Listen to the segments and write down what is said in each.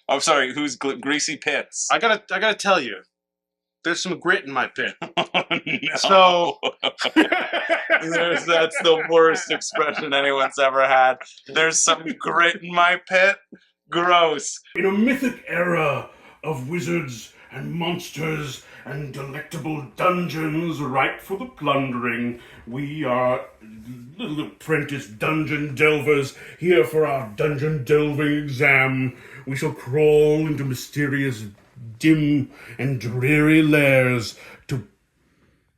Oh, sorry, who's greasy pits? I gotta tell you, there's some grit in my pit. Oh, no. So That's the worst expression anyone's ever had. There's some grit in my pit. Gross. In a mythic era of wizards and monsters and delectable dungeons ripe for the plundering, we are little apprentice dungeon delvers here for our dungeon delving exam. We shall crawl into mysterious, dim, and dreary lairs to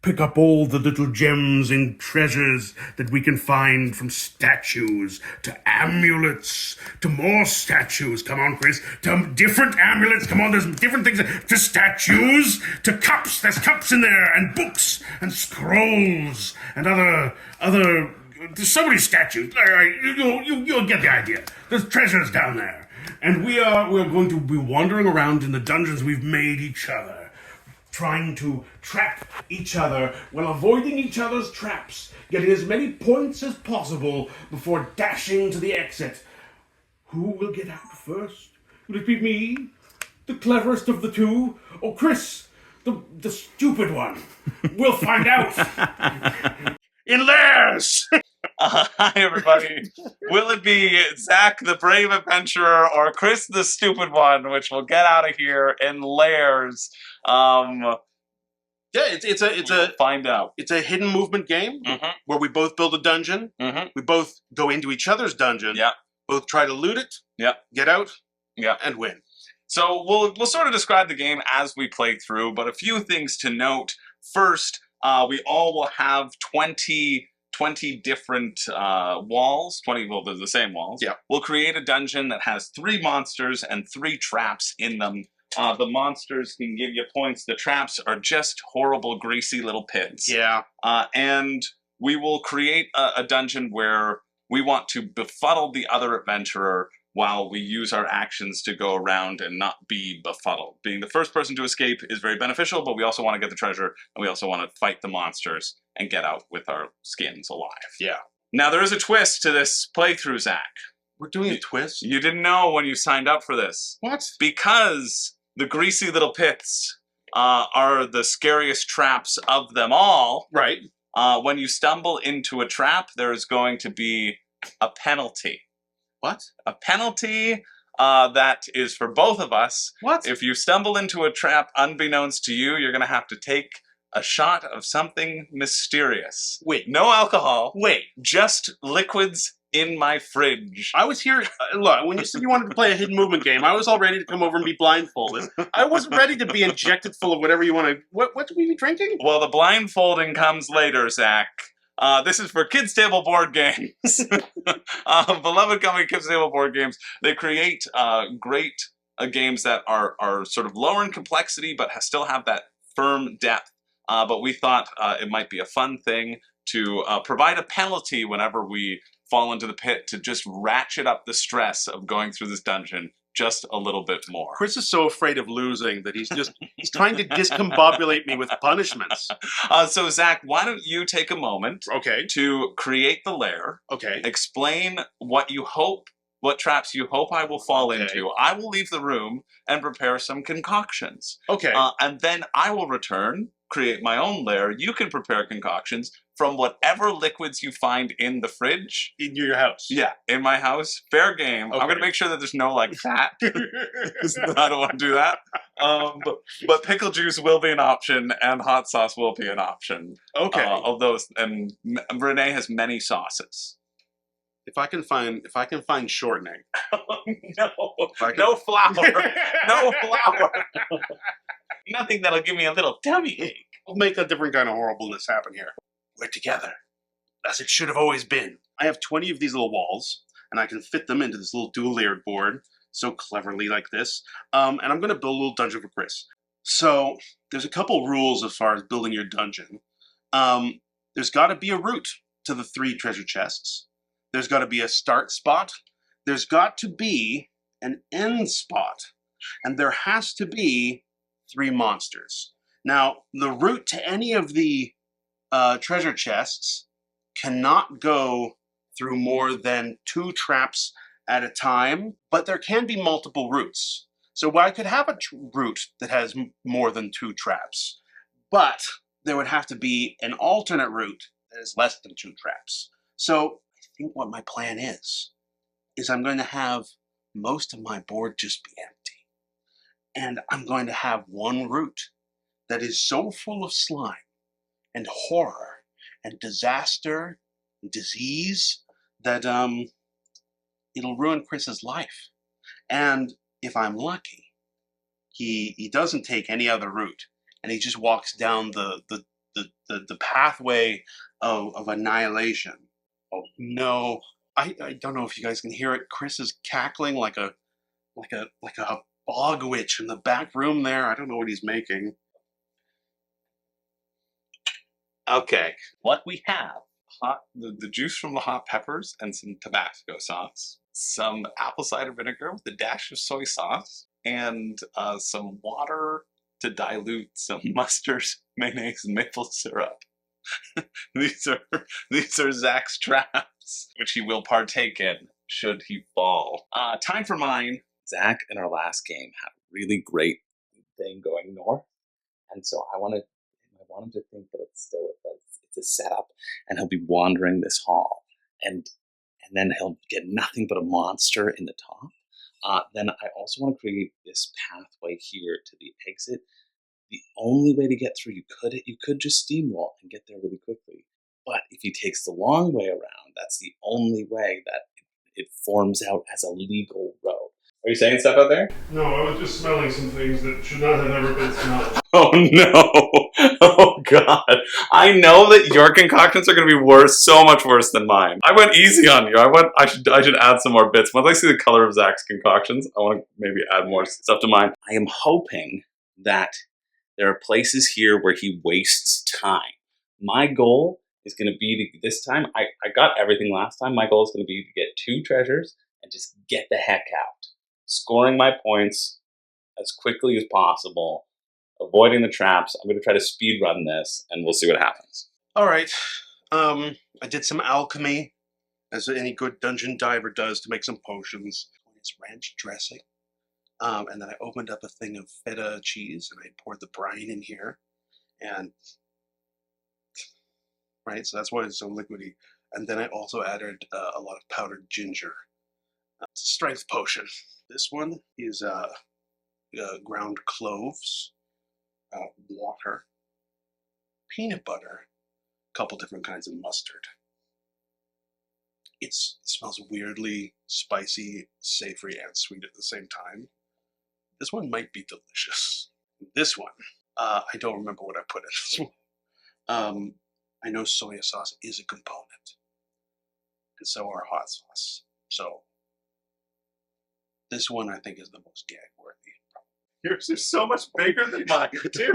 pick up all the little gems and treasures that we can find, from statues to amulets to more statues. Come on, Chris. To different amulets. Come on, there's different things. To statues, to cups. There's cups in there, and books, and scrolls, and other. There's so many statues. You'll get the idea. There's treasures down there, and we're going to be wandering around in the dungeons we've made each other, trying to trap each other while avoiding each other's traps, getting as many points as possible before dashing to the exit. Who will get out first? Will it be me, the cleverest of the two, or Chris, the stupid one? We'll find out. in Lairs. Hi, everybody. Will it be Zach, the brave adventurer, or Chris, the stupid one, which will get out of here in Lairs? Yeah, it's Find out. It's a hidden movement game where we both build a dungeon. We both go into each other's dungeon. Yeah. Both try to loot it. Yeah. Get out. Yeah. And win. So we'll sort of describe the game as we play through, but a few things to note. First, we all will have 20 different walls. 20, well, they're the same walls. Yeah. We'll create a dungeon that has 3 monsters and 3 traps in them. The monsters can give you points. The traps are just horrible, greasy little pits. Yeah. And we will create a dungeon where we want to befuddle the other adventurer while we use our actions to go around and not be befuddled. Being the first person to escape is very beneficial, but we also want to get the treasure, and we also want to fight the monsters and get out with our skins alive. Yeah. Now, there is a twist to this playthrough, Zach. We're doing a twist? You didn't know when you signed up for this. What? Because the greasy little pits are the scariest traps of them all. Right. When you stumble into a trap, there is going to be a penalty. What? A penalty that is for both of us. What? If you stumble into a trap unbeknownst to you, you're going to have to take a shot of something mysterious. Wait. No alcohol. Wait. Just liquids in my fridge. I was here. Look, when you said you wanted to play a hidden movement game, I was all ready to come over and be blindfolded. I wasn't ready to be injected full of whatever you want to. What do we be drinking? Well, the blindfolding comes later, Zach. This is for Kids Table Board Games. Beloved company, Kids Table Board Games. They create great games that are sort of lower in complexity, but still have that firm depth. But we thought it might be a fun thing to provide a penalty whenever we fall into the pit to just ratchet up the stress of going through this dungeon just a little bit more. Chris is so afraid of losing that he's trying to discombobulate me with punishments. So Zach, why don't you take a moment to create the lair, explain what traps you hope I will fall into. I will leave the room and prepare some concoctions. And then I will return, create my own lair. You can prepare concoctions from whatever liquids you find in the fridge. In your house? Yeah, in my house. Fair game. I'm going to make sure that there's no, like, fat. Because I don't want to do that. But pickle juice will be an option, and hot sauce will be an option. Of those. And Renee has many sauces. If I can find shortening. No. No flour. No flour. Nothing that'll give me a little tummy ache. We'll make a different kind of horribleness happen here. We're together, as it should have always been. I have 20 of these little walls, and I can fit them into this little dual-layered board, so cleverly like this. And I'm going to build a little dungeon for Chris. So there's a couple rules as far as building your dungeon. There's got to be a route to the 3 treasure chests. There's got to be a start spot. There's got to be an end spot. And there has to be 3 monsters. Now, the route to any of the treasure chests cannot go through more than 2 traps at a time, but there can be multiple routes. So I could have a route that has more than 2 traps, but there would have to be an alternate route that is less than 2 traps. So I think what my plan is I'm going to have most of my board just be empty. And I'm going to have one route that is so full of slime and horror and disaster and disease that it'll ruin Chris's life. And if I'm lucky, he doesn't take any other route, and he just walks down the pathway of annihilation. Oh no! I don't know if you guys can hear it. Chris is cackling like a bog witch in the back room there. I don't know what he's making. Okay, what we have: the juice from the hot peppers and some Tabasco sauce, some apple cider vinegar with a dash of soy sauce, and some water to dilute some mustard, mayonnaise, and maple syrup. These are Zach's traps, which he will partake in should he fall. Time for mine. Zach in our last game had a really great thing going north, and so I want him to think that it's a setup, and he'll be wandering this hall, and then he'll get nothing but a monster in the top. Then I also want to create this pathway here to the exit. The only way to get through, you could just steamroll and get there really quickly. But if he takes the long way around, that's the only way that it forms out as a legal road. Are you saying stuff out there? No, I was just smelling some things that should not have ever been smelled. Oh no! Oh god! I know that your concoctions are going to be so much worse than mine. I went easy on you. I should add some more bits. Once I see the color of Zach's concoctions, I want to maybe add more stuff to mine. I am hoping that there are places here where he wastes time. My goal is going to be to, this time, I got everything last time. My goal is going to be to get 2 treasures and just get the heck out. Scoring my points as quickly as possible, avoiding the traps. I'm going to try to speed run this, and we'll see what happens. All right. I did some alchemy, as any good dungeon diver does, to make some potions. It's ranch dressing. And then I opened up a thing of feta cheese, and I poured the brine in here. And, right, so that's why it's so liquidy. And then I also added a lot of powdered ginger. It's a strength potion. This one is ground cloves, water, peanut butter, a couple different kinds of mustard. It smells weirdly spicy, savory, and sweet at the same time. This one might be delicious. This one, I don't remember what I put in this one. I know soy sauce is a component, and so are hot sauce. So this one I think is the most gag-worthy. Yours are so much bigger than mine, too.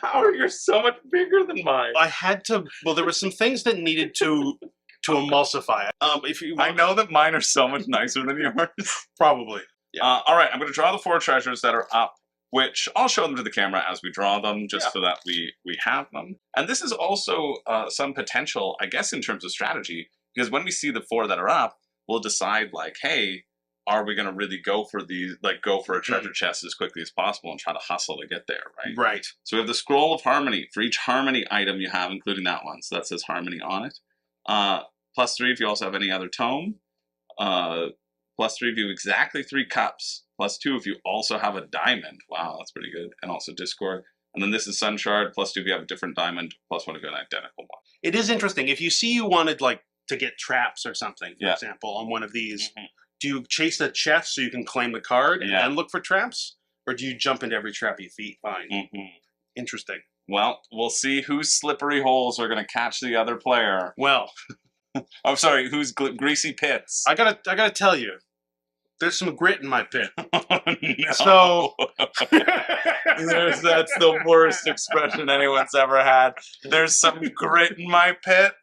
How are yours so much bigger than mine? I had to. Well, there were some things that needed to emulsify. If you, I know that mine are so much nicer than yours. probably. Yeah. All right, I'm going to draw the 4 treasures that are up, which I'll show them to the camera as we draw them, just so that we have them. And this is also some potential, I guess, in terms of strategy, because when we see the 4 that are up, we'll decide, like, hey, are we going to really go for these, like, go for a treasure chest as quickly as possible and try to hustle to get there, right? Right. So we have the Scroll of Harmony. For each Harmony item you have, including that one, so that says Harmony on it. +3 if you also have any other tome. +3 if you have exactly 3 cups. +2 if you also have a diamond. Wow, that's pretty good. And also Discord. And then this is Sun Shard. +2 if you have a different diamond. +1 if you have an identical one. It is interesting. If you see you wanted, like, to get traps or something, for example, on one of these, do you chase the chest so you can claim the card and then look for traps? Or do you jump into every trap you find? Interesting. Well, we'll see whose slippery holes are going to catch the other player. Well, I'm sorry, whose greasy pits. I gotta tell you, there's some grit in my pit. Oh, no. So that's the worst expression anyone's ever had. There's some grit in my pit.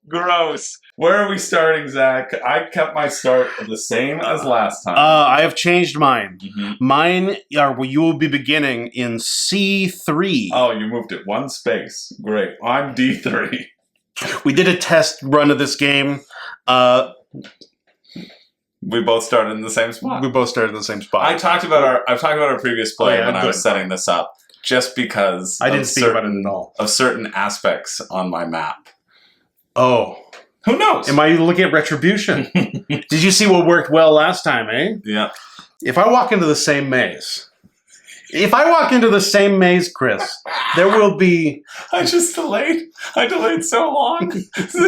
Gross. Where are we starting, Zach? I kept my start the same as last time. I have changed mine. Mine are you will be beginning in C3. Oh, you moved it 1 space. Great. I'm D3. We did a test run of this game. We both started in the same spot. We both started in the same spot. I've talked about our previous play Oh, yeah, when I good. was setting this up, just because I didn't speak about it at all. of certain aspects on my map. Oh. Who knows? Am I looking at retribution? Did you see what worked well last time, eh? Yeah. If I walk into the same maze, Chris, there will be... I delayed so long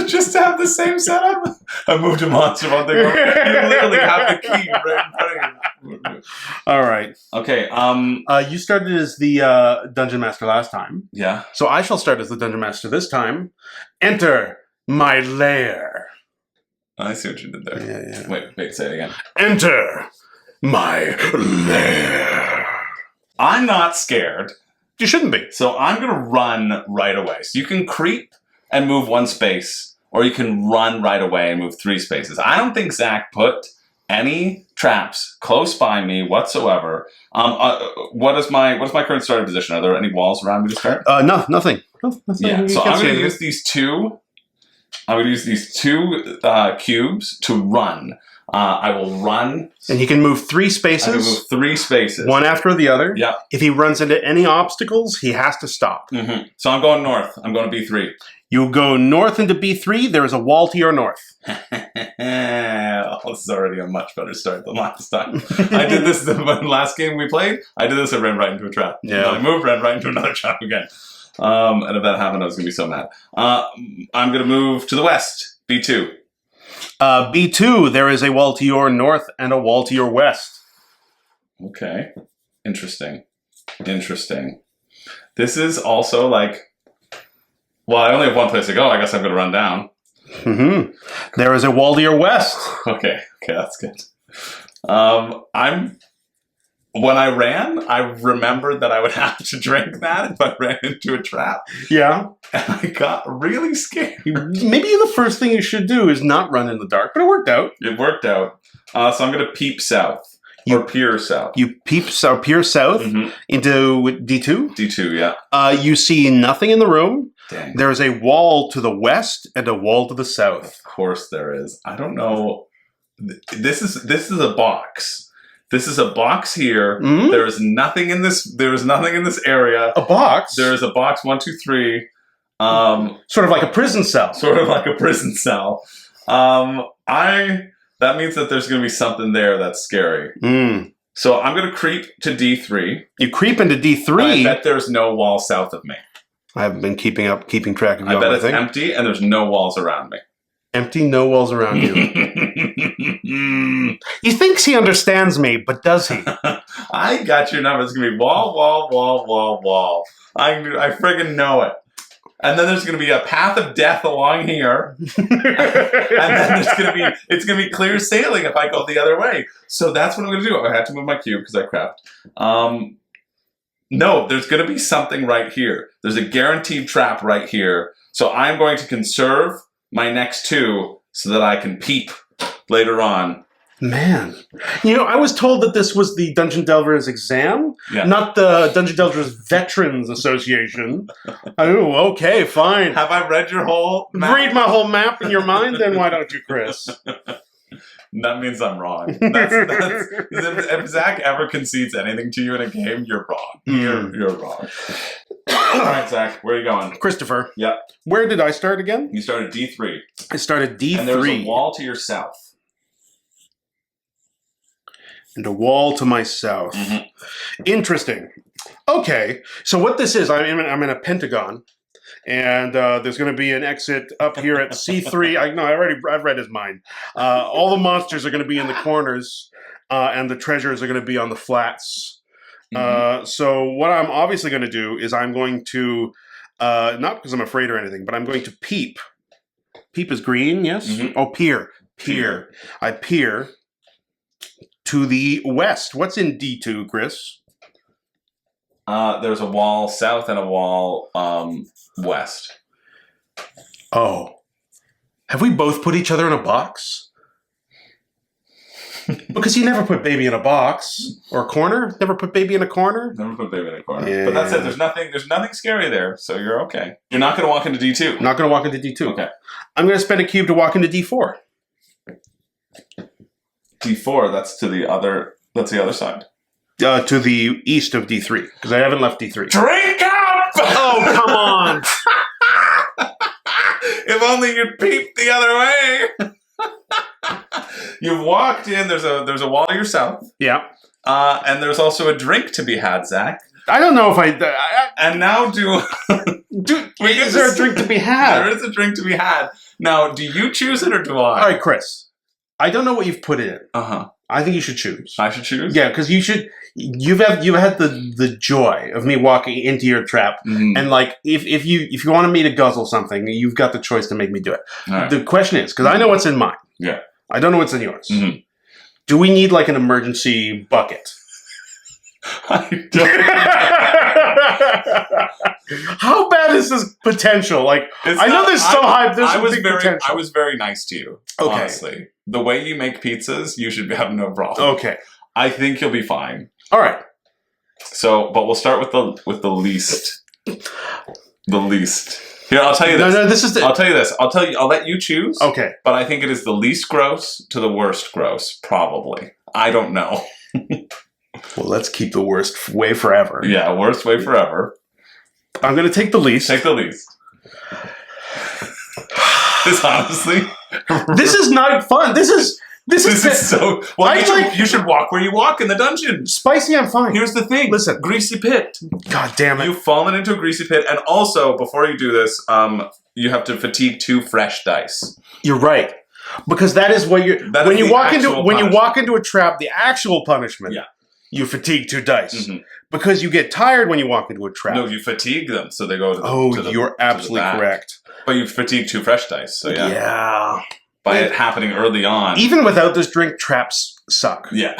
just to have the same setup. I moved a monster one thing over. You literally have the key right in front of you. All right. Okay. You started as the Dungeon Master last time. Yeah. So I shall start as the Dungeon Master this time. Enter my lair. I see what you did there. Yeah. Wait. Say it again. Enter my lair. I'm not scared. You shouldn't be. So I'm going to run right away. So you can creep and move 1 space, or you can run right away and move 3 spaces. I don't think Zach put any traps close by me whatsoever. What is my current starting position? Are there any walls around me to start? No, nothing. Nothing. Yeah. You So can't I'm see going to anything. use these two. I'm going to use these 2 cubes to run. I will run. And he can move 3 I spaces. can move 3 spaces. One after the other. Yeah. If he runs into any obstacles, he has to stop. Mm-hmm. So I'm going north. I'm going to B3. You go north into B3. There is a wall to your north. Oh, this is already a much better start than last time. I did this the last game we played. I did this. I ran right into a trap. Yeah. I moved, ran right into another trap again. And if that happened, I was going to be so mad. I'm going to move to the west. B2. B2, there is a wall to your north and a wall to your west. Okay. Interesting. This is also like... Well, I only have 1 place to go. I guess I'm going to run down. Mm-hmm. There is a wall to your west. Okay, that's good. When I ran, I remembered that I would have to drink that if I ran into a trap. Yeah. And I got really scared. Maybe the first thing you should do is not run in the dark, but it worked out. It worked out. So I'm going to peep south. Or peer south. You peer south Mhm. into D2. D2, yeah. You see nothing in the room. Dang. There is a wall to the west and a wall to the south. Of course there is. I don't know. This is a box. This is a box here. Mhm. There is nothing in this. There is nothing in this area. A box? There is a box 1, 2, 3. Sort of like a prison cell. Sort of like a prison cell. That means that there's going to be something there that's scary. Mm. So I'm going to creep to D3. You creep into D3. I bet there's no wall south of me. I haven't been keeping track of you I on bet my it's thing. empty and there's no walls around me. Empty, no walls around you. He thinks he understands me, but does he? I got your number. It's going to be wall, wall, wall, wall, wall. I friggin' know it. And then there's going to be a path of death along here. And then it's going to be clear sailing if I go the other way. So that's what I'm going to do. I had to move my cube because I crapped. No, there's going to be something right here. There's a guaranteed trap right here. So I'm going to conserve my next 2 so that I can peep later on. Man. You know, I was told that this was the Dungeon Delvers exam, Yeah. not the Dungeon Delvers Veterans Association. Oh, okay, fine. Have I read your whole map? Read my whole map in your mind, then why don't you, Chris? That means I'm wrong. If Zach ever concedes anything to you in a game, you're wrong. You're wrong. All right, Zach, where are you going? Christopher. Yep. Where did I start again? You started D3. I started D3. And there was a wall to your south. And a wall to my south. Mhm. Interesting. Okay, so what this is, I'm in a pentagon, and there's going to be an exit up here at C3. I've read his mind. All the monsters are going to be in the corners, and the treasures are going to be on the flats. So what I'm obviously going to do is I'm going to, not because I'm afraid or anything, but I'm going to peep. Peep is green, yes? Mhm. Oh, peer. I peer to the west. What's in D2, Chris? There's a wall south and a wall west. Oh. Have we both put each other in a box? Because you never put baby in a box. Or a corner? Never put baby in a corner? Never put baby in a corner. Yeah. But that's it. There's nothing scary there, so you're okay. You're not going to walk into D2. I'm not going to walk into D2. Okay. I'm going to spend a cube to walk into D4. D4. That's to the other. That's the other side. To the east of D3, because I haven't left D3. Drink up! Oh, come on! If only you'd peeped the other way. You've walked in. There's a wall to your south. Yeah. And there's also a drink to be had, Zach. I don't know if And now is there a drink to be had? There is a drink to be had. Now, do you choose it or do I? All right, Chris. I don't know what you've put in. Uh-huh. I think you should choose. I should choose? Yeah, because you should. You've had the joy of me walking into your trap, and like if you wanted me to guzzle something, you've got the choice to make me do it. Right. The question is, because I know what's in mine. Yeah. I don't know what's in yours. Mm-hmm. Do we need like an emergency bucket? I don't. How bad is this potential? Like, I know there's so high. There's some big potential. I was very nice to you. Okay. Honestly, the way you make pizzas, you should have no problem. Okay. I think you'll be fine. All right. So, but we'll start with the least. The least. Here, I'll tell you this. No, this is the. I'll tell you this. I'll let you choose. Okay. But I think it is the least gross to the worst gross, probably. I don't know. Well, let's keep the worst way forever. Yeah, worst way forever. I'm going to take the least. Take the least. This honestly. This is not fun. This is so. Well, you should walk where you walk in the dungeon. Spicy. I'm fine. Here's the thing. Listen, greasy pit. God damn it! You've fallen into a greasy pit, and also before you do this, you have to fatigue 2 fresh dice. You're right, because that is what you're. When you walk into a trap, the actual punishment. Yeah. You fatigue 2 dice because you get tired when you walk into a trap. No, you fatigue them, so they go to the. You're absolutely correct. But you fatigue 2 fresh dice, so yeah. Yeah. By it happening early on. Even without this drink, traps suck. Yeah.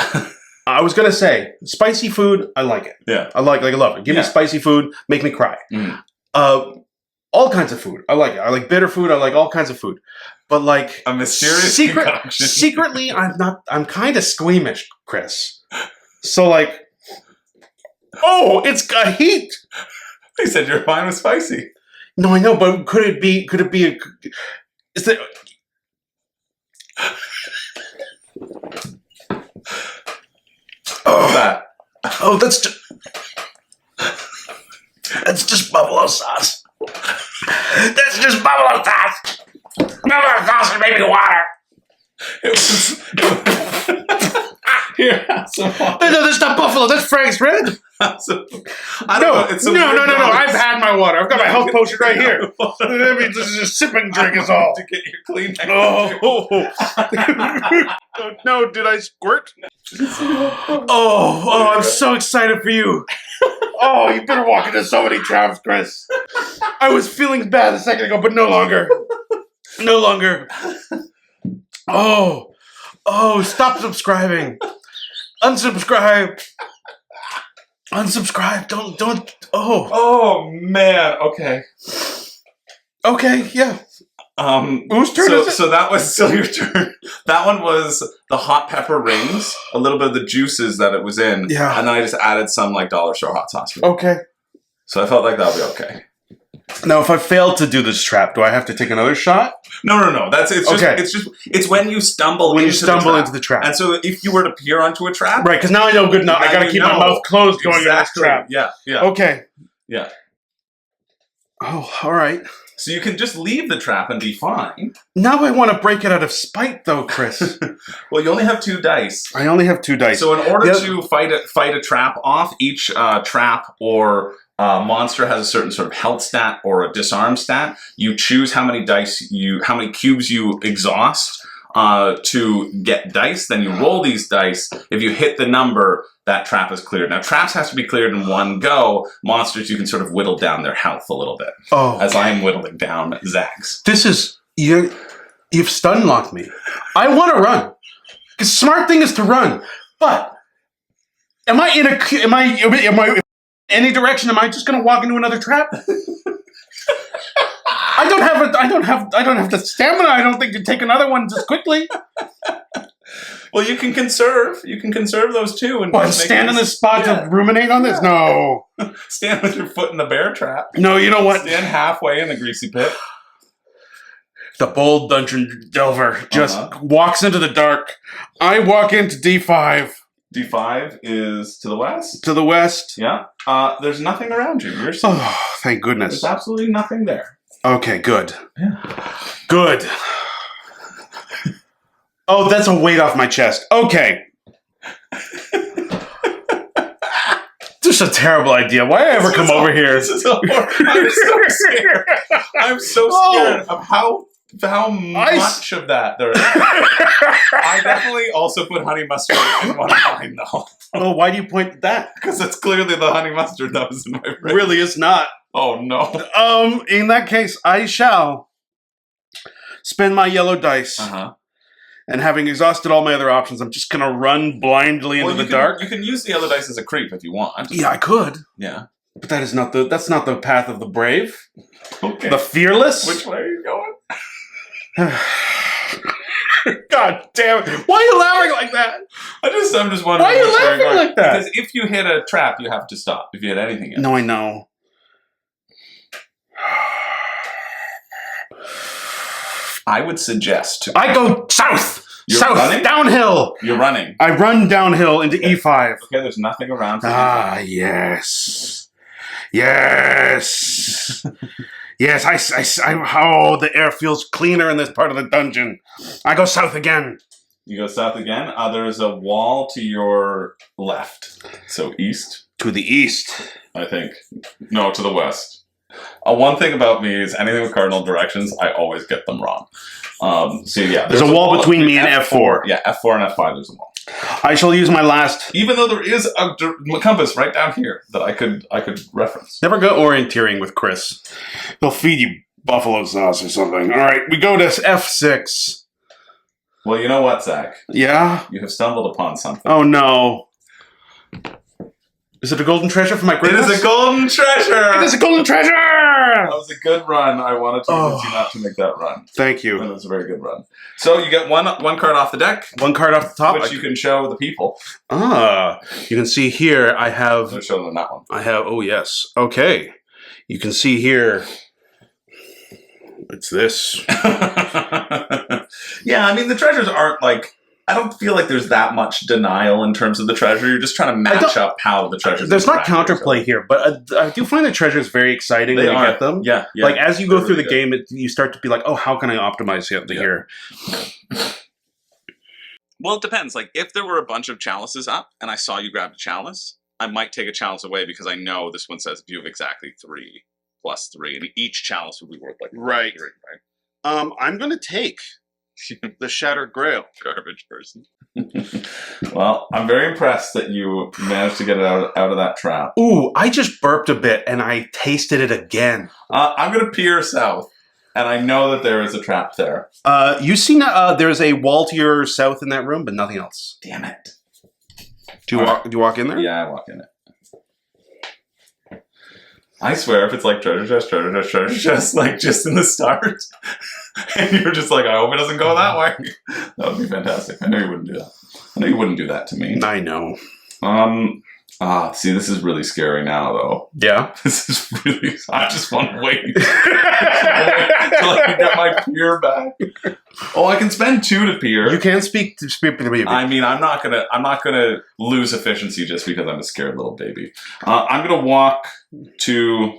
I was gonna say spicy food. I like it. Yeah. I love it. Give me spicy food. Make me cry. All kinds of food. I like it. I like bitter food. I like all kinds of food. But like a mysterious concoction. Secretly, I'm kind of squeamish, Chris. So like, it's got heat. He said you're fine with spicy. No, I know, but could it be is there? What's that? Oh, that's just buffalo sauce. That's just buffalo sauce. Buffalo sauce and maybe water. Here, have some water. No, that's not buffalo. That's Frank's Red. I don't know. No. I've had my water. I've got my health potion right here. I mean, this is a sipping drink, is all. To get your clean. No, did I squirt? Oh, I'm so excited for you. Oh, you better walk into so many traps, Chris. I was feeling bad a second ago, but no longer. No longer. Oh, stop subscribing. Unsubscribe. Unsubscribe. Don't. Oh man. Okay. Okay. Yeah. Whose turn is it? So that was still your turn. That one was the hot pepper rings, a little bit of the juices that it was in. Yeah. And then I just added some like dollar store hot sauce. Okay. So I felt like that would be okay. Now, if I fail to do this trap, do I have to take another shot? No. It's when you stumble into the trap. And so if you were to peer onto a trap, right? Because now I know good enough. I got to keep my mouth closed going into this trap. Yeah. Okay. Yeah. Oh, all right. So you can just leave the trap and be fine. Now I want to break it out of spite, though, Chris. Well, you only have 2 dice. I only have 2 dice. So in order to fight a trap off, each trap or monster has a certain sort of health stat or a disarm stat. You choose how many cubes you exhaust to get dice. Then you roll these dice. If you hit the number, that trap is cleared. Now, traps has to be cleared in one go. Monsters, you can sort of whittle down their health a little bit. Oh, as I am whittling down Zach's. This is you've stun locked me. I want to run. The smart thing is to run, but am I in any direction? Am I just going to walk into another trap? I don't have the stamina. I don't think to take another one just quickly. Well, you can conserve. You can conserve those 2. And stand in this spot to ruminate on this? No. Stand with your foot in the bear trap. No, you know what? Stand halfway in the greasy pit. The bold dungeon delver just walks into the dark. I walk into D5. D5 is to the west? To the west. Yeah. There's nothing around you. You're safe. Oh, thank goodness. There's absolutely nothing there. Okay, good. Yeah. Good. Oh, that's a weight off my chest. Okay. This is a terrible idea. Why did I ever come over here? This is I'm so scared. I'm so scared of how much of that there is. I definitely also put honey mustard in one of mine, though. Oh, why do you point at that? Because it's clearly the honey mustard that was in my fridge. Really, it's not. Oh, no. In that case, I shall spend my yellow dice. And having exhausted all my other options, I'm just gonna run blindly into the dark. You can use the yellow dice as a creep if you want. Yeah, I could. Yeah. But that's not the path of the brave. Okay. The fearless. Which way are you going? God damn it! Why are you laughing like that? I'm just wondering. Why are you laughing like that? Because if you hit a trap, you have to stop. If you hit anything else. No, I know. I would suggest I go south. You're south. running? Downhill. You're running. I run downhill into E5. Okay, there's nothing around. Ah, yes. Yes. Yes, oh, the air feels cleaner in this part of the dungeon. I go south again. You go south again. There's a wall to your left. So east. To the east. I think. No, to the west. One thing about me is anything with cardinal directions, I always get them wrong. So yeah. There's a wall between me and F4. Yeah, F4 and F5, there's a wall. I shall use my last... Even though there is a compass right down here that I could reference. Never go orienteering with Chris. He'll feed you buffalo sauce or something. All right, we go to F6. Well, you know what, Zach? Yeah? You have stumbled upon something. Oh, no. Is it a golden treasure for my greatness? It is a golden treasure! It is a golden treasure! That was a good run. I wanted to convince you not to make that run. Thank you. That was a very good run. So you get one card off the deck. One card off the top. Which you can show the people. You can see here I have... I'll show them that one. I have... Oh, yes. Okay. You can see here... It's this. Yeah, I mean, the treasures aren't like... I don't feel like there's that much denial in terms of the treasure. You're just trying to match up how the treasures. There's not counterplay here, but I do find the treasures very exciting when you get them. Yeah. Like as you go through the game, you start to be like, oh, how can I optimize here? Well, it depends. Like if there were a bunch of chalices up and I saw you grab a chalice, I might take a chalice away because I know this one says if you have exactly 3 plus 3, and each chalice would be worth like 3, right? I'm gonna take the Shattered Grail. Garbage person. Well, I'm very impressed that you managed to get it out of that trap. Ooh, I just burped a bit and I tasted it again. I'm going to peer south, and I know that there is a trap there. You see there's a wall to your south in that room, but nothing else. Damn it. Do you walk in there? Yeah, I walk in it. I swear, if it's like treasure chest, like just in the start, and you're just like, I hope it doesn't go that way. That would be fantastic. I know you wouldn't do that. I know you wouldn't do that to me. I know. See, this is really scary now, though. Yeah? This is really... I just want to wait until I can get my peer back. Oh, I can spend 2 to peer. You can speak to me. I mean, I'm not gonna lose efficiency just because I'm a scared little baby. I'm gonna walk to...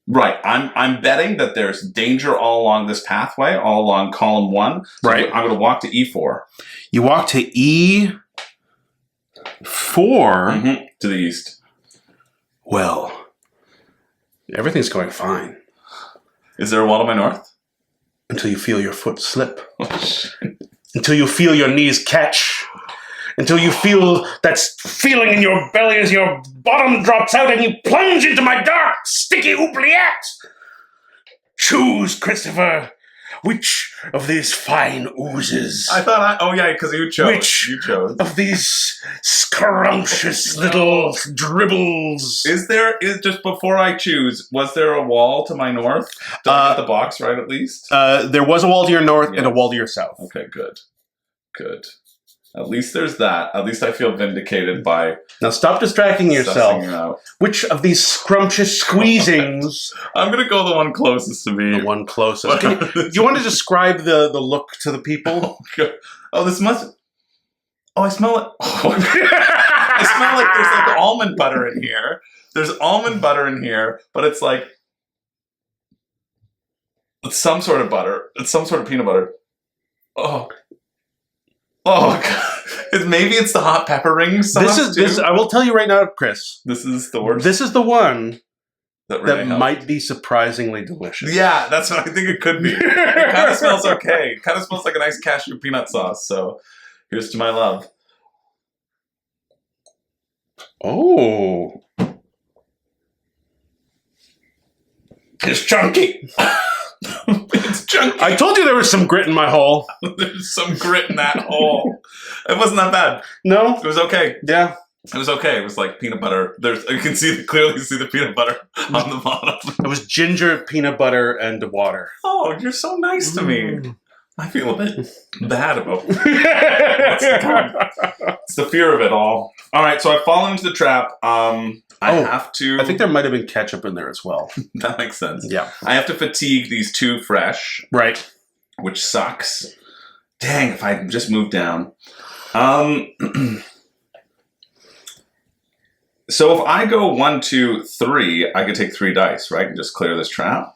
Right, I'm betting that there's danger all along this pathway, all along column 1. So right. I'm gonna walk to E4. You walk to E4? Mm-hmm. To the east. Well, everything's going fine. Is there a wall to my north? Until you feel your foot slip. Until you feel your knees catch. Until you feel that feeling in your belly as your bottom drops out and you plunge into my dark, sticky oubliette. Choose, Christopher. Which of these fine oozes? I thought oh yeah, because you chose. Which of these scrumptious little dribbles? Is just before I choose, was there a wall to my north? Did I get the box right at least? There was a wall to your north and a wall to your south. Okay, good. At least there's that. At least I feel vindicated by Now stop distracting sussing yourself. you out. Which of these scrumptious squeezings? I'm gonna go the one closest to me. The one closest. Do you want to describe the look to the people? Oh, this must. Oh, I smell it. I smell like there's like almond butter in here. There's almond butter in here, but it's like it's some sort of butter. It's some sort of peanut butter. Oh, God. Maybe it's the hot pepper ring sauce. This. I will tell you right now, Chris. This is the worst. This is the one that that might be surprisingly delicious. Yeah, that's what I think it could be. It kind of smells okay. It kind of smells like a nice cashew peanut sauce. So here's to my love. Oh. It's chunky. It's chunky. I told you there was some grit in my hole. There's some grit in that hole. It wasn't that bad. No? It was okay. Yeah. It was okay. It was like peanut butter. You can clearly see the peanut butter on the bottom. It was ginger, peanut butter, and water. Oh, you're so nice to me. I feel a bit bad about it's the fear of it all. All right, so I've fallen into the trap. I have to. I think there might have been ketchup in there as well. That makes sense. Yeah. I have to fatigue these two fresh. Right. Which sucks. Dang, if I just moved down. So if I go 1, 2, 3, I could take 3 dice, right? And just clear this trap.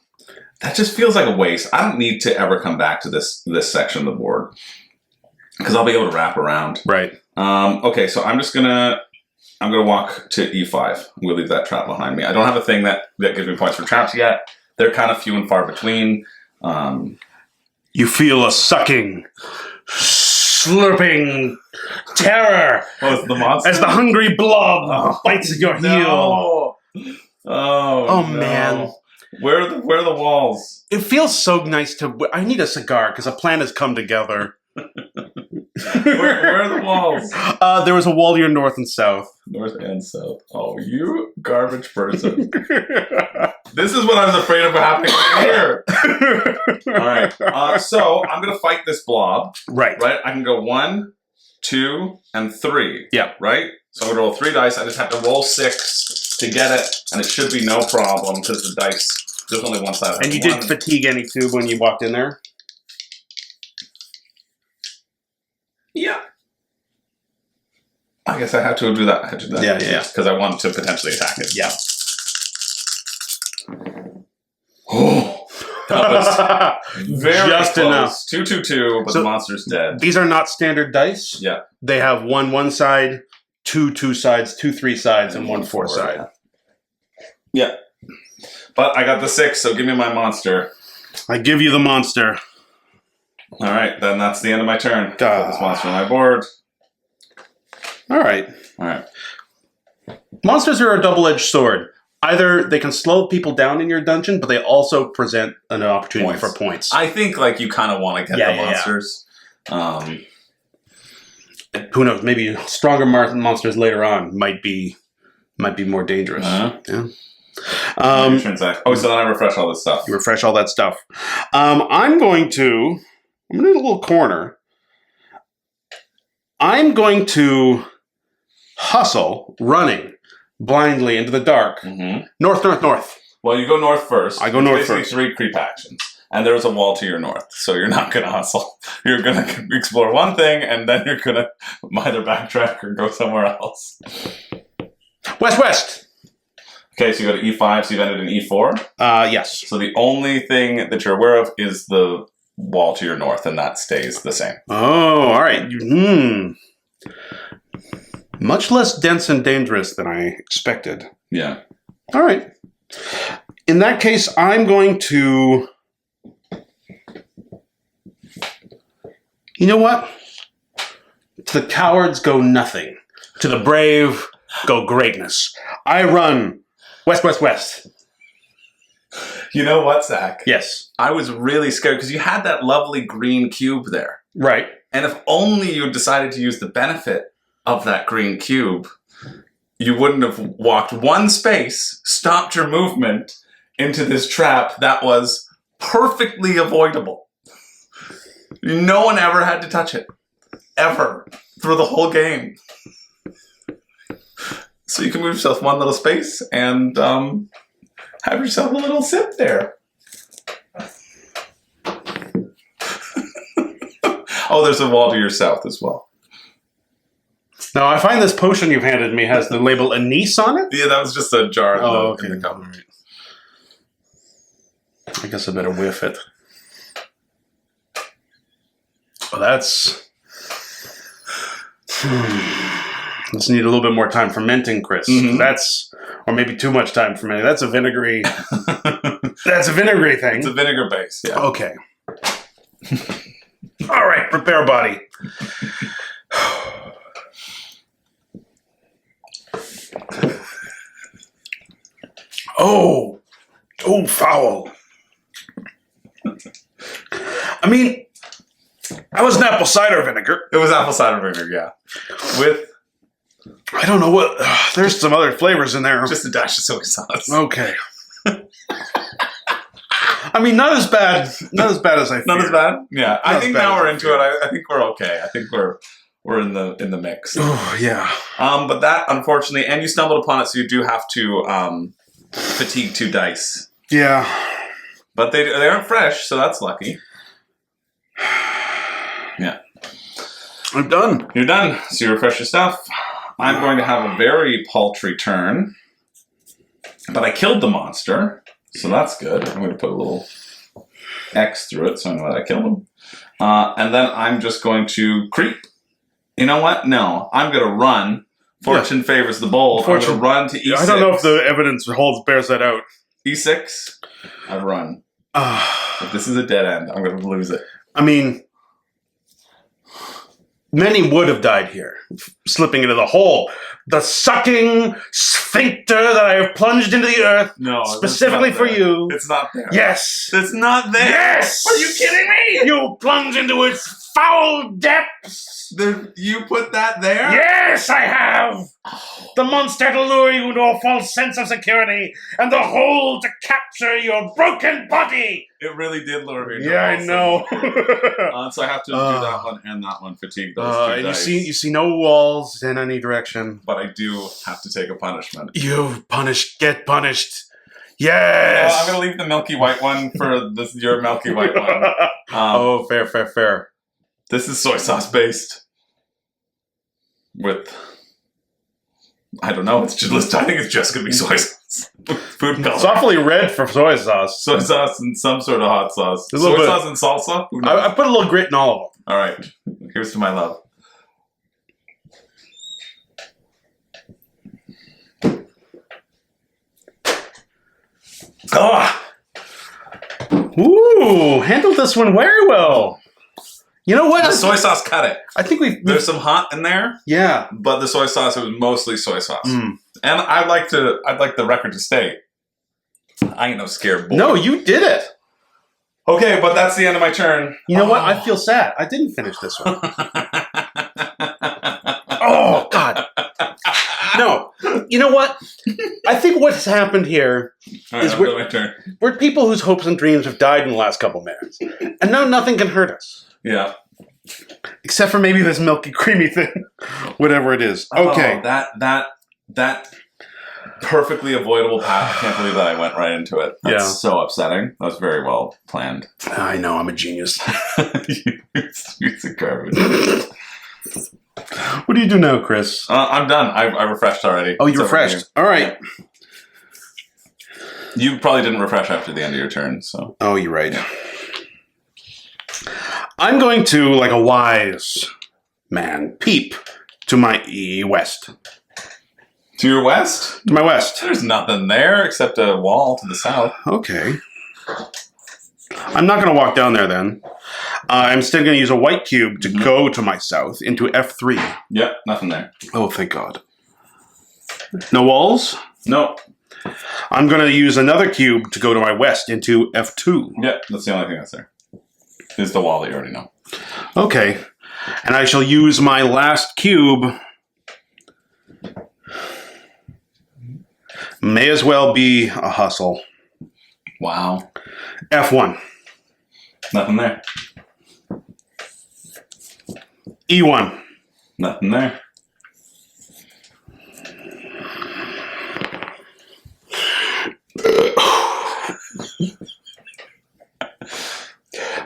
That just feels like a waste. I don't need to ever come back to this section of the board. Because I'll be able to wrap around. Right. Okay, so I'm gonna walk to E5. We'll leave that trap behind me. I don't have a thing that gives me points for traps yet. They're kind of few and far between. You feel a sucking, slurping terror the monster? as the hungry blob bites at your heel. No. Oh, no. man. Where are the walls? It feels so nice to... I need a cigar because a plan has come together. Where are the walls? There was a wall to your north and south. North and south. Oh, you garbage person. This is what I was afraid of happening here. All right. So I'm going to fight this blob. Right. Right? I can go 1, 2, and 3. Yeah. Right? So I'm going to roll 3 dice. I just have to roll 6 to get it, and it should be no problem because the dice, there's only one side. And you did fatigue any too when you walked in there? Yeah. I guess I have to do that. I have to do that. Yeah. Because I want to potentially attack it. Yeah. Oh, that was very Just close. enough. 2, 2, 2, but So- the monster's dead. These are not standard dice. Yeah. They have one side, two sides, 2 3 sides, and 1 4 side. Yeah. But I got the 6, so give me my monster. I give you the monster. All right, then that's the end of my turn. Put this monster on my board. All right. All right. Monsters are a double-edged sword. Either they can slow people down in your dungeon, but they also present an opportunity for points. I think like you kind of want to get the monsters. Who knows? Maybe stronger monsters later on might be more dangerous. Yeah. So then I refresh all this stuff. You refresh all that stuff. I'm in a little corner. I'm going to hustle, running blindly into the dark. Mm-hmm. North. Well, you go north first. I go north basically first. 3 creep actions. And there's a wall to your north, so you're not going to hustle. You're going to explore one thing, and then you're going to either backtrack or go somewhere else. West. Okay, so you go to E5, so you've ended in E4? Yes. So the only thing that you're aware of is the wall to your north, and that stays the same. Oh, all right. Much less dense and dangerous than I expected. Yeah. All right. In that case, I'm going to... You know what? To the cowards go nothing. To the brave go greatness. I run west. You know what, Zach? Yes. I was really scared because you had that lovely green cube there. Right. And if only you decided to use the benefit of that green cube, you wouldn't have walked one space, stopped your movement into this trap that was perfectly avoidable. No one ever had to touch it. Ever. through the whole game. So you can move yourself one little space and have yourself a little sip there. Oh, there's a wall to your south as well. Now, I find this potion you've handed me has the label anise on it. Yeah, that was just a jar in the cup. All right. I guess I better whiff it. Oh, that's... Let's need a little bit more time fermenting, Chris. Mhm. That's... Or maybe too much time fermenting. That's a vinegary... That's a vinegary thing. It's a vinegar base, yeah. Okay. All right, prepare body. Oh, foul. I mean, that was an apple cider vinegar. It was apple cider vinegar, yeah. With I don't know what. There's some other flavors in there. just a dash of soy sauce. Okay. I mean, not as bad as I Not as feared. bad? Yeah. I Not think as bad now as we're I into it. I think we're okay. I think we're in the mix. Oh, yeah. But that, unfortunately, and you stumbled upon it, so you do have to fatigue 2 dice. Yeah. But they aren't fresh, so that's lucky. Yeah. I'm done. You're done. So you refresh your stuff. I'm going to have a very paltry turn. But I killed the monster, so that's good. I'm going to put a little X through it, so I know that I killed him. And then I'm just going to creep. You know what? No. I'm going to run. Fortune favors the bold. I'm going to run to E6. I don't know if the evidence bears that out. E6. I've run. If this is a dead end, I'm going to lose it. I mean, many would have died here, slipping into the hole. The sucking sphincter that I have plunged into the earth No, specifically for you. It's not there. Yes. It's not there. Yes. Are you kidding me? You plunge into its foul depths. You put that there? Yes, I have. The monster to lure you into a false sense of security, and the hole to capture your broken body. It really did lure me. Yeah, I know. So I have to do that one and that one. Fatigue those 2 And dice. you see no walls in any direction. But I do have to take a punishment. You get punished. Yes. I'm going to leave the milky white one for your milky white one. Fair. This is soy sauce based. With, I don't know, I think it's just going to be soy sauce. Food color. It's awfully red for soy sauce. Soy sauce and some sort of hot sauce. A little Soy bit. sauce and salsa? Who knows? I put a little grit in all of them. All right. Here's to my love. Ah! Ooh, handled this one very well. You know what? The soy sauce cut it. I think There's some hot in there, yeah. but the soy sauce, it was mostly soy sauce. Mm. And I'd like the record to state, I ain't no scared boy. No, you did it. Okay, but that's the end of my turn. You know what? I feel sad. I didn't finish this one. Oh, God. No. You know what? I think what's happened here All right, is my turn. we're people whose hopes and dreams have died in the last couple minutes. And now nothing can hurt us. Yeah. Except for maybe this milky, creamy thing. Whatever it is. Okay. Oh, that perfectly avoidable path. I can't believe that I went right into it. That's so upsetting. That was very well planned. I know, I'm a genius. It's a garbage. What do you do now, Chris? I'm done. I refreshed already. Oh, you It's over refreshed. here. All right. You probably didn't refresh after the end of your turn, so. Oh, you're right. I'm going to, like a wise man, peep to my west. To your west? To my west. There's nothing there except a wall to the south. Okay. I'm not going to walk down there then. I'm still going to use a white cube to go to my south into F3. Yep, nothing there. Oh, thank God. No walls? No. I'm going to use another cube to go to my west into F2. Yep, that's the only thing that's there. Is the wall that you already know. Okay. And I shall use my last cube. May as well be a hustle. Wow. F1. Nothing there. E1. Nothing there.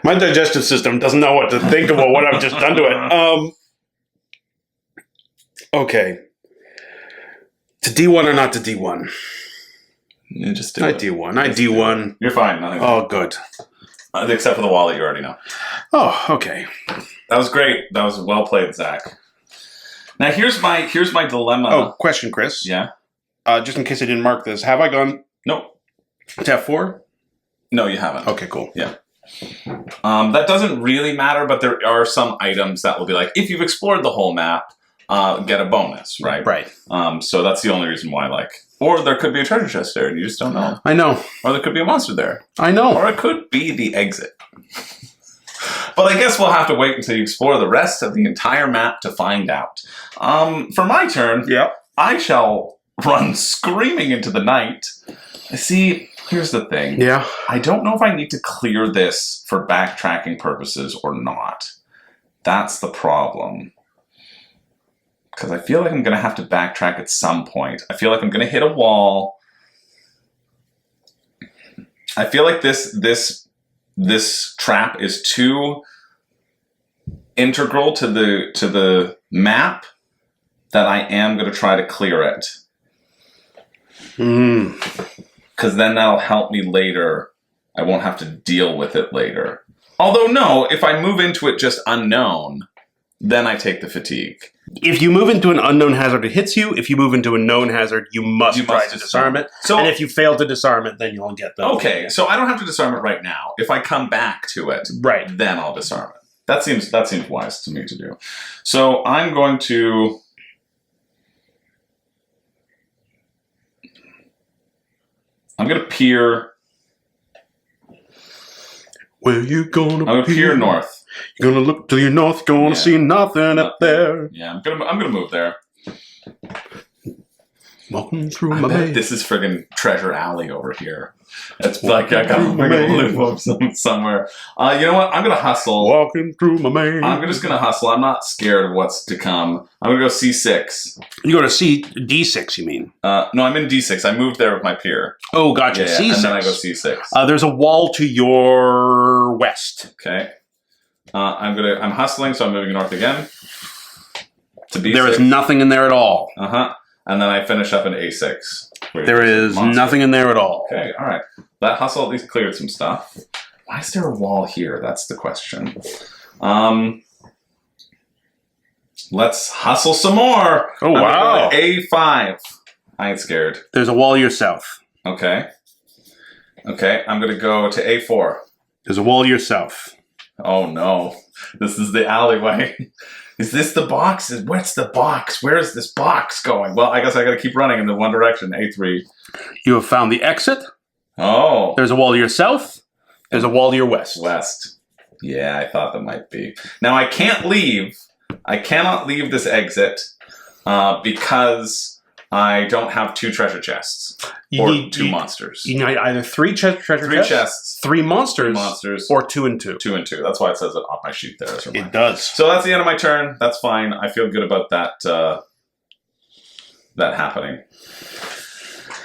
My digestive system doesn't know what to think about what I've just done to it. Okay. To D1 or not to D1? You just do I it. D1. I D1. You're fine. Nothing. Oh, good. Except for the wall that you already know. Oh, okay. That was great. That was well played, Zach. Now here's my dilemma. Oh, question, Chris. Yeah. Just in case I didn't mark this, have I gone No. to F4? No, you haven't. Okay, cool. Yeah. That doesn't really matter, but there are some items that will be like, if you've explored the whole map, get a bonus, right? Right. So that's the only reason why, like, or there could be a treasure chest there, and you just don't know. I know. Or there could be a monster there. I know. Or it could be the exit. But I guess we'll have to wait until you explore the rest of the entire map to find out. For my turn, Yep. I shall run screaming into the night. See, here's the thing. Yeah. I don't know if I need to clear this for backtracking purposes or not. That's the problem. Because I feel like I'm going to have to backtrack at some point. I feel like I'm going to hit a wall. I feel like this trap is too integral to the map that I am going to try to clear it. Because then that'll help me later. I won't have to deal with it later. Although, no, if I move into it just unknown, then I take the fatigue. If you move into an unknown hazard, it hits you. If you move into a known hazard, you must try to disarm it. So, and if you fail to disarm it, then you'll get the... Okay, so I don't have to disarm it right now. If I come back to it, Right. then I'll disarm it. That seems wise to me to do. So I'm going to... I'm going to peer... Where you gonna I'm going to peer north. You're gonna look to your north, you're gonna see nothing up there. Yeah, I'm gonna move there. Walking through I my bet maze. this is friggin' Treasure Alley over here. It's like I gotta loop up somewhere. You know what? I'm gonna hustle. Walking through my maze. I'm just gonna hustle. I'm not scared of what's to come. I'm gonna go C6. You go to D6, you mean? No, I'm in D6. I moved there with my peer. Oh, gotcha. Yeah, C6. and then I go C6. There's a wall to your west. Okay. I'm hustling, so I'm moving north again. To B6. There is nothing in there at all. And then I finish up in A6. There is nothing in there at all. Okay, all right. That hustle at least cleared some stuff. Why is there a wall here? That's the question. Let's hustle some more. Oh, wow. A5. I ain't scared. There's a wall yourself. Okay. Okay, I'm going to go to A4. There's a wall yourself. Oh, no. This is the alleyway. Is this the box? What's the box? Where is this box going? Well, I guess I got to keep running in the one direction, A3. You have found the exit. Oh. There's a wall to your south. There's a wall to your west. West. Yeah, I thought that might be. Now, I can't leave. I cannot leave this exit because I don't have 2 treasure chests. You or need 2 monsters. You need either 3 treasure 3 chests. 3 monsters. 3 monsters. Or 2 and 2. 2 and 2. That's why it says it on my sheet there. As a It does. So that's the end of my turn. That's fine. I feel good about that that happening.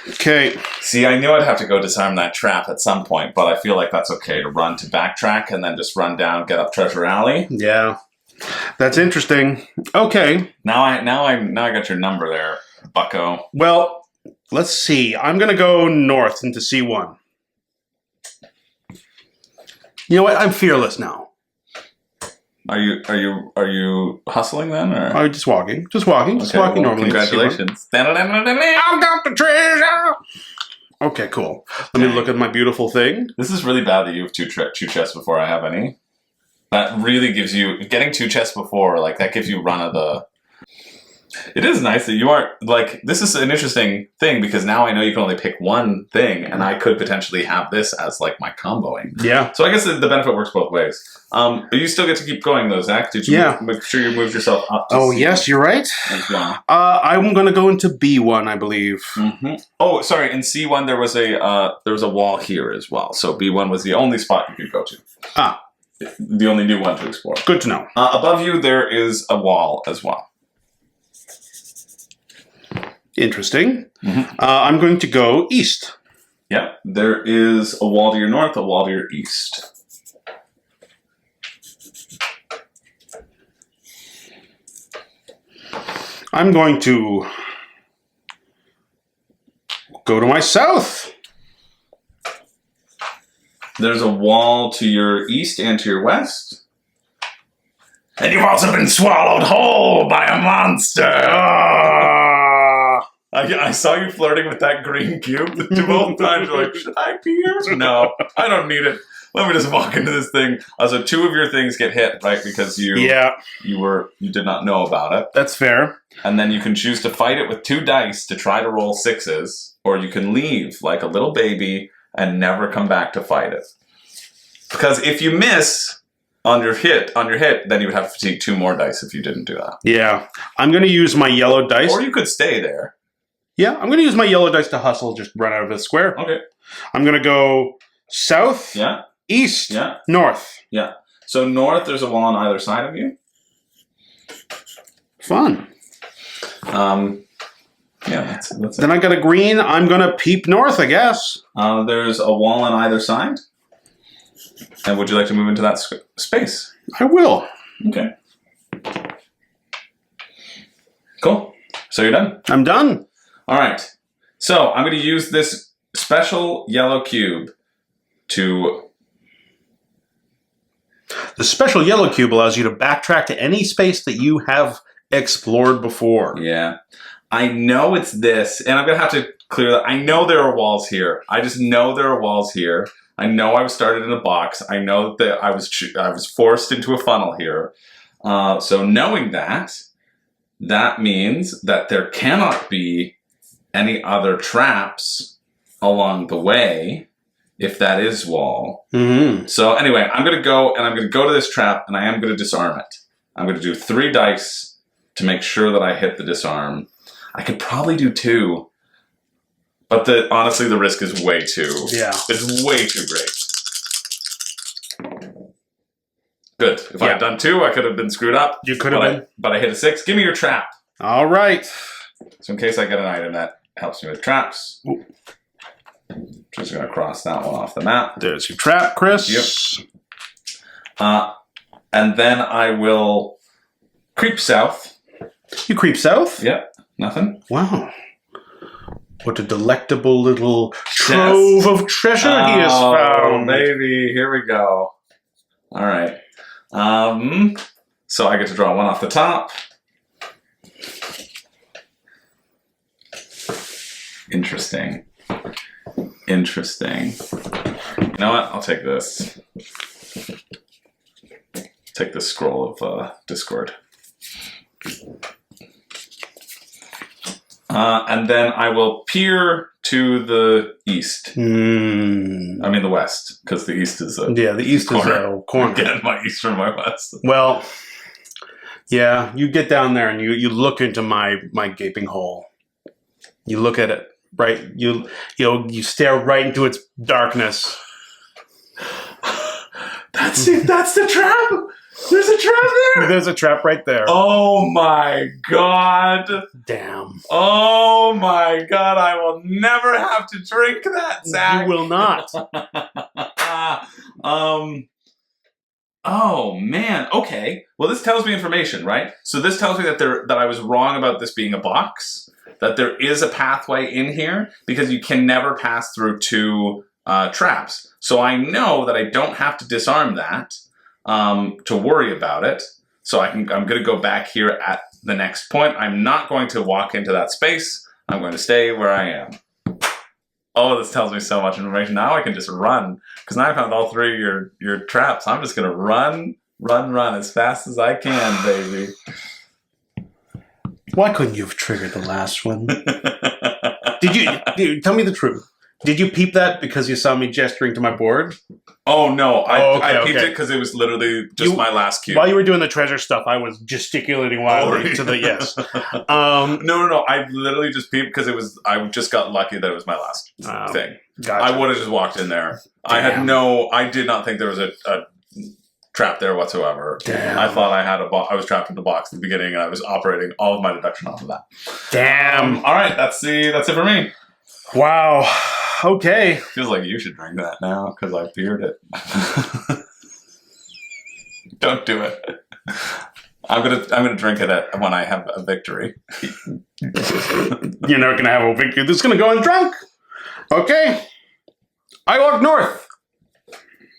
Okay. See, I knew I'd have to go disarm that trap at some point, but I feel like that's okay to run to backtrack and then just run down, get up Treasure Alley. Yeah. That's interesting. Okay. Now I got your number there, bucko. Well, let's see. I'm going to go north into C1. You know what? I'm fearless now. Are you hustling then, or? I'm just walking. Just walking normally. Congratulations. I got the treasure! Okay, cool. Let me look at my beautiful thing. This is really bad that you have 2 chests before I have any. That really gives you, getting 2 chests before, like, that gives you run of the... It is nice that you aren't, like, this is an interesting thing because now I know you can only pick one thing and I could potentially have this as, like, my comboing. Yeah. So I guess the benefit works both ways. But you still get to keep going though, Zach. Did you make sure you moved yourself up to C1 yes, you're right. as well? I'm going to go into B1, I believe. Mm-hmm. Oh, sorry. In C1, there was a wall here as well. So B1 was the only spot you could go to. Ah. The only new one to explore. Good to know. Above you, there is a wall as well. Interesting. Mhm. I'm going to go east. Yeah, there is a wall to your north, a wall to your east. I'm going to go to my south. There's a wall to your east and to your west. And you've also been swallowed whole by a monster. I saw you flirting with that green cube both times. You're like, should I be here? No, I don't need it. Let me just walk into this thing. So 2 of your things get hit, right? Because you did not know about it. That's fair. And then you can choose to fight it with 2 dice to try to roll 6s, or you can leave like a little baby and never come back to fight it. Because if you miss on your hit, then you would have to take 2 more dice if you didn't do that. Yeah. I'm going to use my yellow dice. Or you could stay there. Yeah, I'm going to use my yellow dice to hustle, just run out of the square. Okay. I'm going to go south, Yeah. east, Yeah. north. Yeah. So north, there's a wall on either side of you. Fun. Yeah, that's it. Then I got a green. I'm going to peep north, I guess. There's a wall on either side. And would you like to move into that space? I will. Okay. Cool. So you're done? I'm done. All right. So I'm going to use this special yellow cube to... The special yellow cube allows you to backtrack to any space that you have explored before. Yeah. I know it's this, and I'm going to have to clear that. I know there are walls here. I just know there are walls here. I know I was started in a box. I know that I was forced into a funnel here. So knowing that, that means that there cannot be any other traps along the way if that is wall. Mm-hmm. So anyway, I'm going to go and I'm going to go to this trap and I am going to disarm it. I'm going to do 3 dice to make sure that I hit the disarm. I could probably do 2, but honestly, the risk is way too. Yeah. It's way too great. Good. If I had done 2, I could have been screwed up. You could have been. But I hit a 6. Give me your trap. All right. So in case I get an item that helps me with traps, Ooh. just going to cross that one off the map. There's your trap, Chris. Yep. And then I will creep south. You creep south? Yep. Nothing. Wow. What a delectable little trove of treasure he has found. Baby, here we go. All right. So I get to draw 1 off the top. Interesting. Interesting. You know what? I'll take this. Take this scroll of Discord. And then I will peer to the east. I mean the west, because the east is a the east corner. is a corner. Get my east from my west. Well, yeah, you get down there and you look into my gaping hole. You look at it, right? You stare right into its darkness. That's it. That's the trap. There's a trap there. There's a trap right there. Oh my god. Damn. Oh my god. I will never have to drink that, Zach. You will not. Oh man. Okay. Well, this tells me information, right? So this tells me that I was wrong about this being a box. That there is a pathway in here because you can never pass through 2 traps. So I know that I don't have to disarm that to worry about it. So I'm going to go back here at the next point. I'm not going to walk into that space. I'm going to stay where I am. Oh, this tells me so much information. Now I can just run because now I found all 3 of your traps. I'm just going to run as fast as I can, baby. Why couldn't you have triggered the last one? Did you tell me the truth? Did you peep that because you saw me gesturing to my board? Oh, no. I peeped okay. it because it was literally just my last cube. While you were doing the treasure stuff, I was gesticulating wildly to the yes. No. I literally just peeped because I just got lucky that it was my last thing. Gotcha. I would have just walked in there. Damn. I did not think there was a trap there whatsoever. Damn. I thought I had I was trapped in the box at the beginning, and I was operating all of my deduction off of that. Damn. All right, that's it for me. Wow. Okay. Feels like you should drink that now because I peered it. Don't do it. I'm gonna drink it when I have a victory. You're not gonna have a victory. This is gonna go in drunk. Okay. I walk north.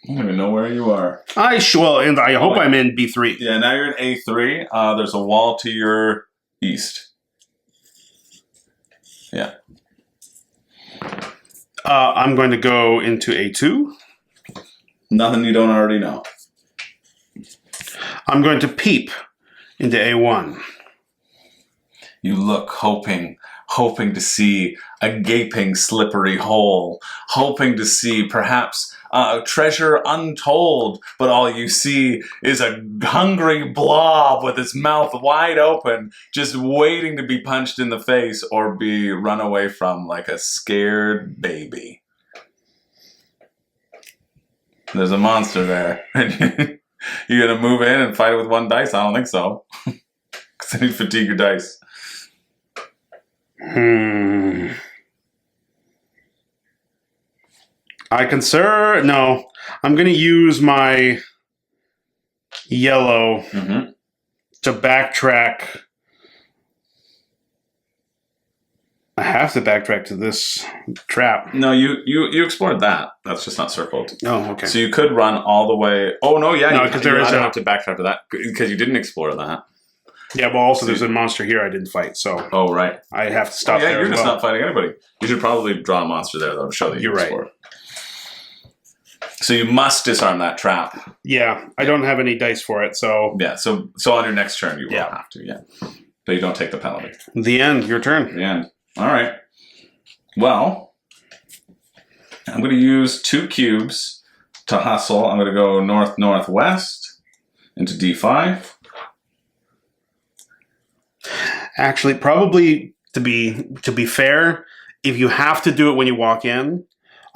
I don't even know where you are. And I hope I'm in B3. Yeah, now you're in A3. There's a wall to your east. Yeah. I'm going to go into A2. Nothing you don't already know. I'm going to peep into A1. You look, hoping to see a gaping, slippery hole, hoping to see perhaps a treasure untold, but all you see is a hungry blob with its mouth wide open, just waiting to be punched in the face or be run away from like a scared baby. There's a monster there. You gonna move in and fight it with one dice? I don't think so. Because then you fatigue your dice. No. I'm going to use my yellow to backtrack. I have to backtrack to this trap. No, you explored that. That's just not circled. Oh, okay. So you could run all the way. Oh no, yeah, No, because there is I have to backtrack to that because you didn't explore that. Yeah, but also there's a monster here I didn't fight, so Oh right. I have to stop Yeah, there. you're as just well. not fighting anybody. You should probably draw a monster there though to show that you You're right. explored. So you must disarm that trap. Yeah, I don't have any dice for it, so Yeah. So on your next turn you will Yeah. have to. Yeah. But you don't take the penalty. the end. Your turn. The end. All right. Well, I'm going to use 2 cubes to hustle. I'm going to go north-northwest into D5. Actually, probably to be fair, if you have to do it when you walk in,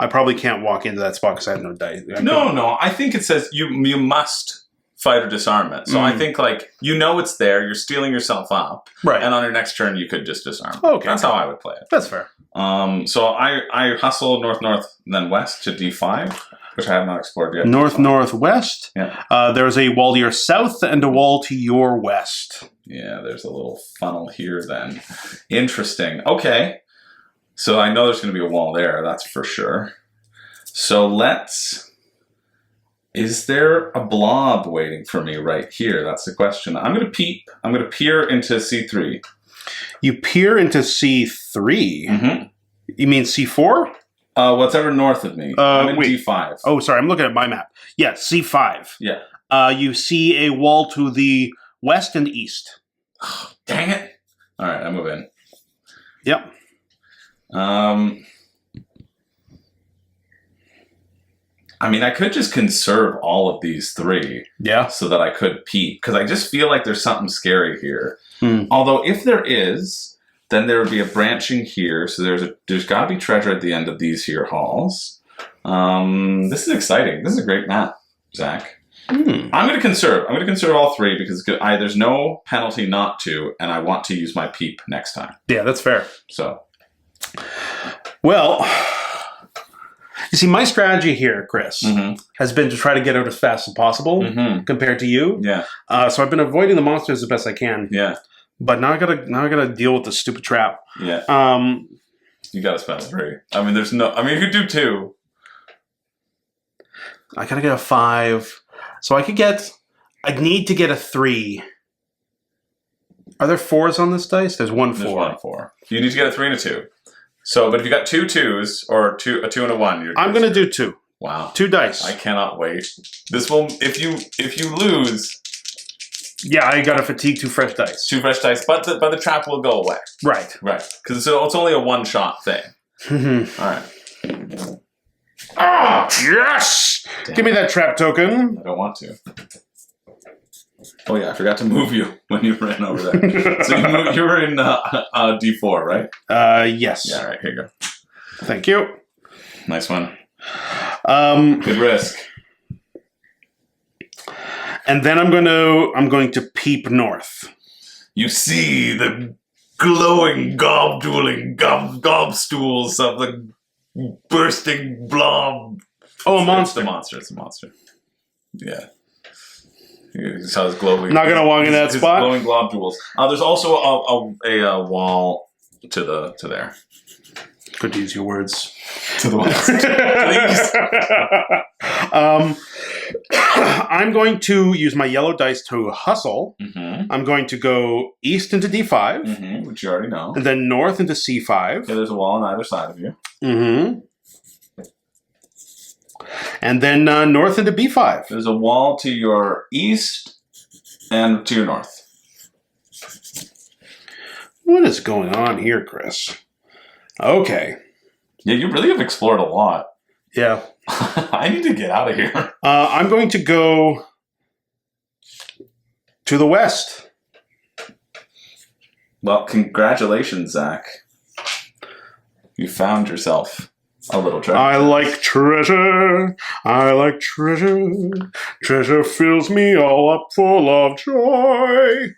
I probably can't walk into that spot because I have no dice. No. I think it says you must fight or disarm it. So I think it's there. You're stealing yourself up. Right. And on your next turn, you could just disarm. Okay. That's how I would play it. That's fair. So I hustle north, then west to D5, which I have not explored yet. Northwest. Yeah. There's a wall to your south and a wall to your west. Yeah, there's a little funnel here then. Interesting. Okay. So I know there's going to be a wall there, that's for sure. So is there a blob waiting for me right here? That's the question. I'm going to peep. I'm going to peer into C3. You peer into C3. Mm-hmm. You mean C4? Whatever north of me. I'm in wait. D5. Oh, sorry. I'm looking at my map. Yeah, C5. Yeah. You see a wall to the west and east. Dang it. All right, I move in. Yep. I mean, I could just conserve all of these 3 Yeah. so that I could peek, because I just feel like there's something scary here. Hmm. Although if there is, then there would be a branching here, so there's got to be treasure at the end of these here halls. This is exciting. This is a great map, Zach. I'm going to conserve. I'm going to conserve all 3 because there's no penalty not to, and I want to use my peep next time. Yeah, that's fair. So, Well, you see, my strategy here, Chris, has been to try to get out as fast as possible compared to you. Yeah. So I've been avoiding the monsters as best I can. Yeah. But now I gotta deal with the stupid trap. Yeah. You got to spend 3. I mean, you could do 2. I gotta get a 5. So I'd need to get a 3. Are there 4s on this dice? There's 1 4. There's 1 4. You need to get a 3 and a 2. So, but if you got 2 2s or a 2 and a 1, I'm gonna do 2. Wow. 2 dice. I cannot wait. This will if you lose, Yeah, I gotta fatigue 2 fresh dice. 2 fresh dice, but the trap will go away. Right. Right. Because it's only a 1-shot thing. All right. Ah, yes! Damn. Give me that trap token. I don't want to. Oh yeah, I forgot to move you when you ran over there. So you were in D4, right? Yes. Yeah. All right. Here you go. Thank you. Nice one. Um, Good risk. And then I'm going to peep north. You see the glowing gob-dueling gob-stools of the bursting blob. Oh, a It's monster. the monster. It's a monster. Yeah. You saw his glowing. Not gonna walk in that his spot? Glowing globules. There's also a wall to there. Could use your words. To the west. I'm going to use my yellow dice to hustle. Mm-hmm. I'm going to go east into D5, Mm-hmm. Which you already know. and then north into C5. Yeah, there's a wall on either side of you. Mm-hmm. And then north into B5. There's a wall to your east and to your north. What is going on here, Chris? Okay. Yeah, you really have explored a lot. Yeah. I need to get out of here. I'm going to go to the west. Well, congratulations, Zach. You found yourself a little treasure. I like treasure. I like treasure. Treasure fills me all up full of joy.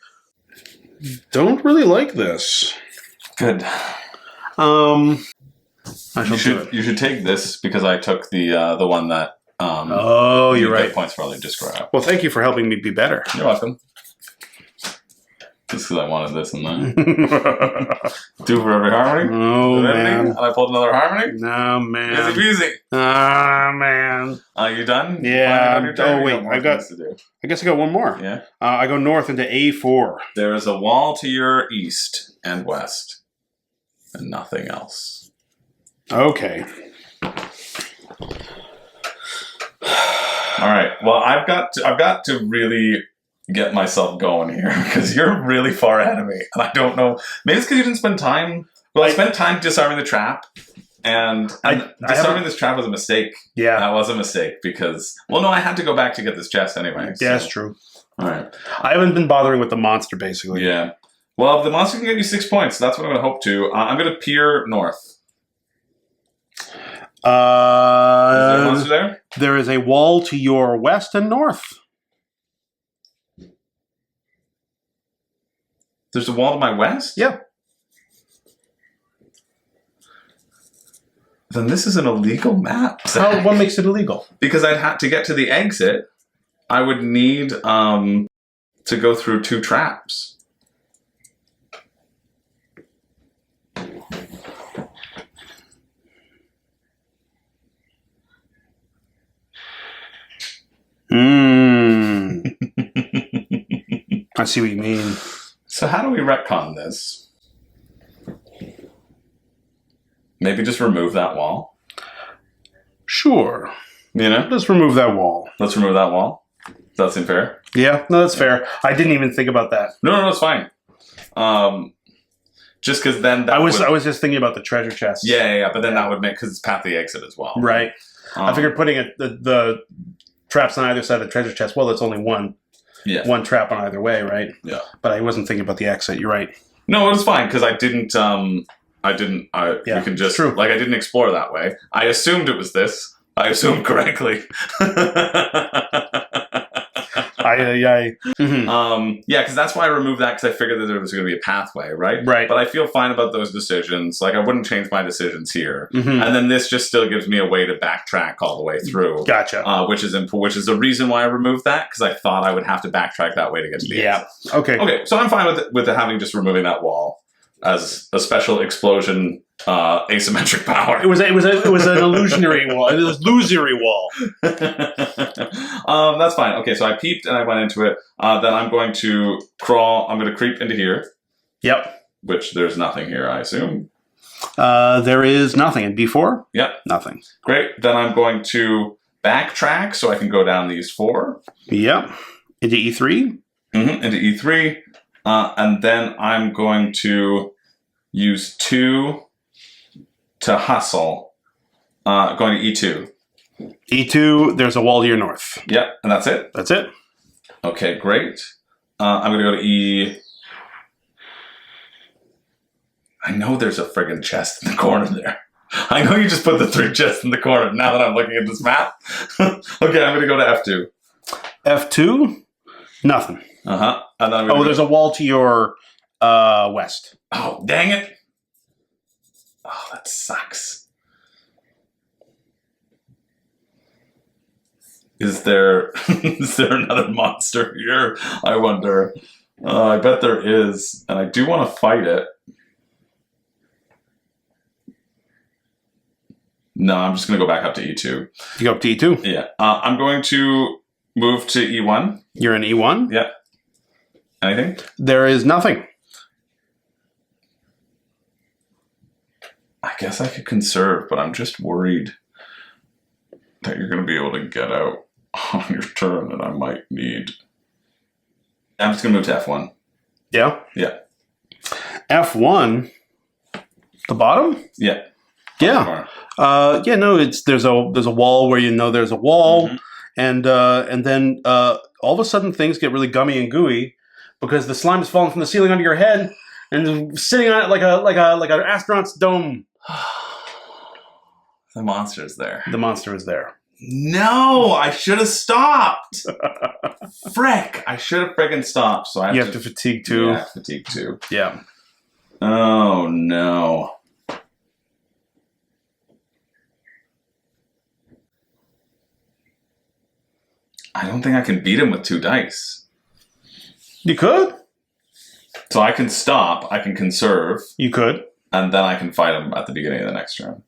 Don't really like this. Good. I shall do it. You should take this because I took the one that. Oh, you're you get right. Points for all you describe. Well, thank you for helping me be better. You're welcome. Just because I wanted this and that. Two for every harmony. Oh, Did everything, man. And I pulled another harmony. No, Easy man. peasy. Ah, man. Are you done? Yeah, Finally done your turn? oh, You wait, more I got- things to do. I guess I got one more. Yeah. I go north into A4. There is a wall to your east and west, and nothing else. Okay. All right. Well, I've got to really get myself going here because you're really far ahead of me, and I don't know. Maybe it's because you didn't spend time. Well, I spent time disarming the trap, and I disarming this trap was a mistake. Yeah. That was a mistake because, well, no, I had to go back to get this chest anyway. Yeah, so- that's true. All right. I haven't been bothering with the monster, basically. Yeah. Well, the monster can get you 6 points. That's what I'm going to hope to. I'm going to peer north. Is there a monster there? There is a wall to your west and north. There's a wall to my west? Yeah. Then this is an illegal map. What makes it illegal? Because I'd have to get to the exit. I would need to go through 2 traps. I see what you mean. So how do we retcon this? Maybe just remove that wall. Sure. You know? Let's remove that wall. Let's remove that wall. Does that seem fair? Yeah, no, that's fair. I didn't even think about that. No, it's fine. Just because then that I was would, just thinking about the treasure chest. yeah, but then that would make, because it's path the exit as well. Right. I figured putting the traps on either side of the treasure chest. Well, it's only one trap on either way, right? Yeah. But I wasn't thinking about the exit. You're right. No, it's fine because I didn't. Yeah, we can just true. like I didn't explore that way. I assumed it was this. I assumed correctly. Mhm. Yeah, because that's why I removed that because I figured that there was going to be a pathway, right? Right. But I feel fine about those decisions. Like I wouldn't change my decisions here. Mhm. And then this just still gives me a way to backtrack all the way through. Gotcha. Which is the reason why I removed that because I thought I would have to backtrack that way to get to the Yeah. exit. Okay. Okay, so I'm fine with having just removing that wall as a special explosion asymmetric power. It was an illusionary wall. It was illusory wall. That's fine. Okay, so I peeped and I went into it. Then I'm going to crawl. I'm going to creep into here, Yep. which there's nothing here, I assume. There is nothing in B4. Yep. Nothing. Great. Then I'm going to backtrack so I can go down these 4. Yep. Into E3. Into E3. And then I'm going to use 2 to hustle. Going to E2. E2. There's a wall to your north. Yep, and that's it. That's it. Okay, great. I'm going to go to E. I know there's a friggin' chest in the corner there. I know you just put the 3 chests in the corner now that I'm looking at this map. Okay, I'm going to go to F2. F2. Nothing. And then Oh, there's a wall to your west. Oh, dang it! Oh, that sucks. Is there another monster here? I wonder. I bet there is, and I do want to fight it. No, I'm just going to go back up to E2. You go up to E2? Yeah. I'm going to move to E1. You're in E1? Yeah. Anything? There is nothing. I guess I could conserve, but I'm just worried that you're going to be able to get out on your turn, and I might need... I'm just going to move to F1. Yeah? Yeah. F1? The bottom? Yeah. Yeah. Yeah, no, there's a wall where you know there's a wall, and then all of a sudden things get really gummy and gooey because the slime is falling from the ceiling onto your head and sitting on it like an astronaut's dome. The monster is there. The monster is there. No, I should have stopped. Frick! I should have friggin' stopped. So You have to fatigue too. Yeah, fatigue too. Yeah. Oh no. I don't think I can beat him with 2 dice. You could. So I can stop, I can conserve, You could. and then I can fight him at the beginning of the next turn.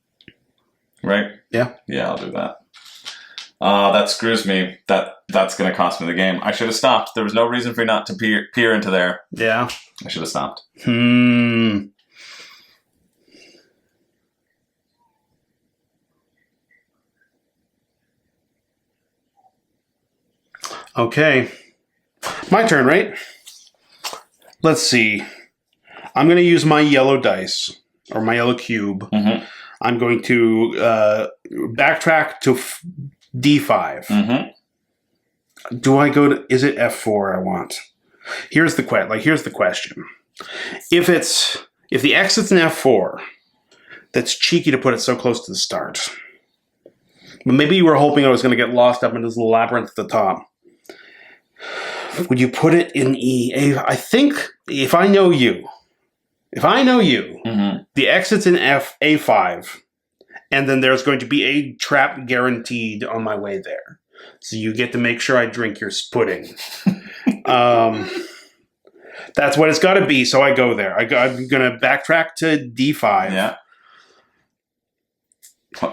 Right? Yeah. Yeah, I'll do that. That screws me. That's going to cost me the game. I should have stopped. There was no reason for me not to peer into there. Yeah. I should have stopped. Okay. My turn, right? Let's see. I'm going to use my yellow dice, or my yellow cube. I'm going to backtrack to D5. Do I go to... Is it F4 I want? Here's the question. If the exit's in F4, that's cheeky to put it so close to the start. But maybe you were hoping I was going to get lost up into this little labyrinth at the top. Would you put it in E? I think if I know you, the exit's in A5, and then there's going to be a trap guaranteed on my way there. So you get to make sure I drink your pudding. That's what it's got to be, so I go there. I'm going to backtrack to D5. Yeah.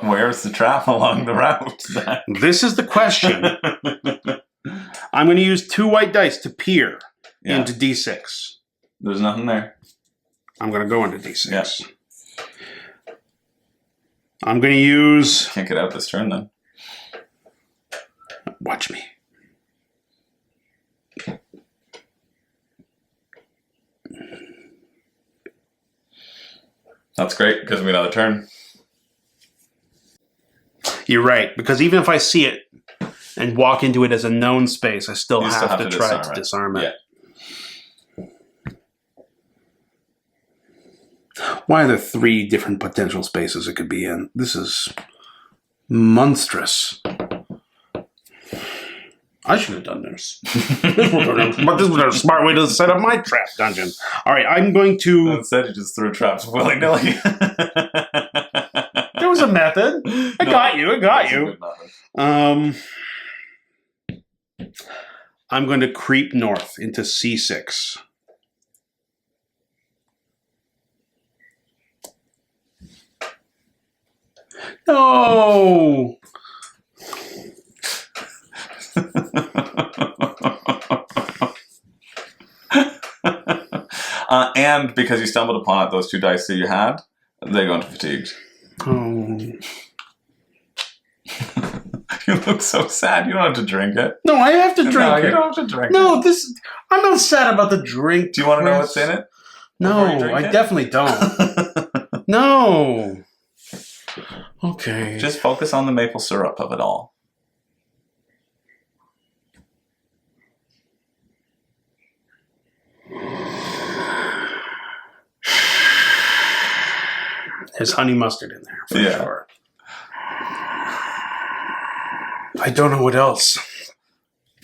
Where's the trap along the route? This is the question. I'm going to use 2 white dice to peer into D6. There's nothing there. I'm going to go into D6. Yeah. I'm going to use... Can't get out this turn, then. Watch me. That's great. Gives me another turn. You're right, because even if I see it and walk into it as a known space, I still have to try to disarm it. Yeah. Why are there 3 different potential spaces it could be in? This is monstrous. I should have done this. This was a smart way to set up my trap dungeon. All right, I'm going to... Instead, you just threw traps willy-nilly. There was a method. I got you. I'm going to creep north into C6. No! And because you stumbled upon it, those 2 dice that you had, they go into fatigued. Oh. You look so sad. You don't have to drink it. No, I have to drink No, it. you don't have to drink it. No, I'm not sad about the drink. Do you want to know what's in it? No, I it? definitely don't. No. Okay. Just focus on the maple syrup of it all. There's honey mustard in there, for Yeah. sure. I don't know what else.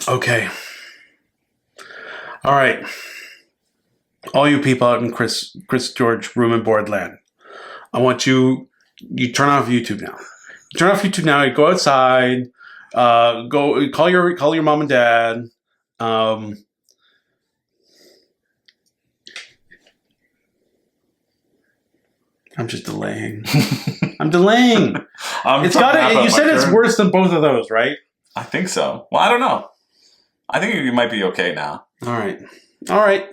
Okay. All right. All you people out in Chris George room and board land, I want you turn off YouTube now. Turn off YouTube now. You go outside. Go call your mom and dad. I'm just delaying. I'm delaying. It's got to. You said it's worse than both of those, right? I think so. Well, I don't know. I think you might be okay now. All right. All right.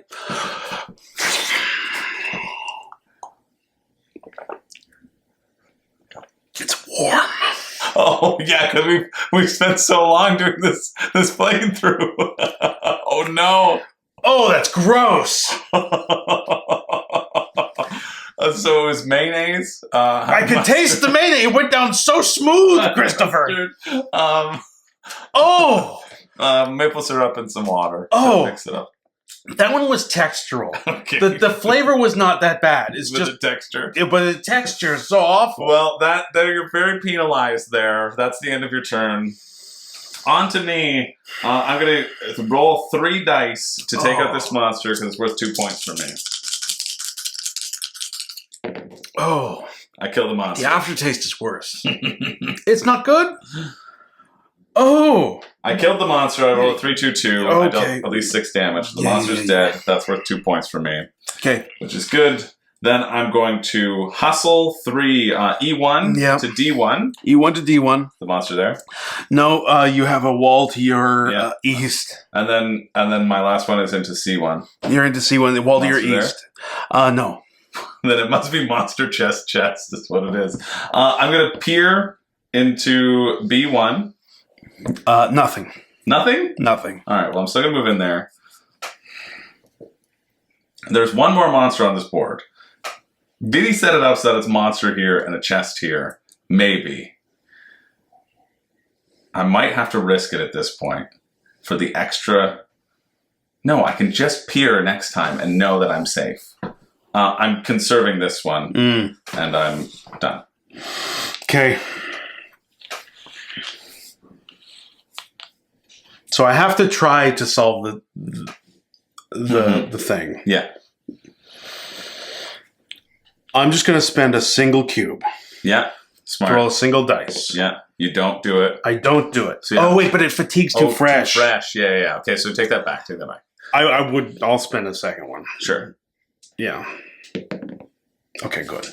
It's warm. Oh yeah, because we've spent so long doing this playthrough. Oh no. Oh, that's gross. So it was mayonnaise. I could taste the mayonnaise. It went down so smooth, Christopher. Oh. Maple syrup and some water. Oh. Mix it up. That one was textural. Okay. The flavor was not that bad. It's With just the texture. but the texture is so awful. Well, there you're very penalized there. That's the end of your turn. On to me. I'm going to roll 3 dice to take out this monster because it's worth 2 points for me. Oh. I killed the monster. The aftertaste is worse. It's not good? Oh. I killed the monster. I rolled a 3-2-2. I dealt Okay. at least 6 damage. The monster's dead. That's worth 2 points for me. Okay. Which is good. Then I'm going to hustle 3 E1 to D1. E1 to D1. The monster there. No, you have a wall to your east. And then my last one is into C1. You're into C1, the wall to your Monster east. No. Then it must be monster chest. That's what it is. I'm going to peer into B1. Nothing. Nothing? Nothing. All right, well, I'm still going to move in there. There's one more monster on this board. Did he set it up so that it's monster here and a chest here? Maybe. I might have to risk it at this point for the extra... No, I can just peer next time and know that I'm safe. I'm conserving this one, and I'm done. Okay. So I have to try to solve the thing. Yeah. I'm just going to spend a single cube. Yeah. Smart. Roll a single dice. Yeah. You don't do it. I don't do it. So wait, but it fatigues too fresh. Too fresh. Yeah. Okay, so take that back. I'll spend a second one. Sure. Yeah. Okay, good.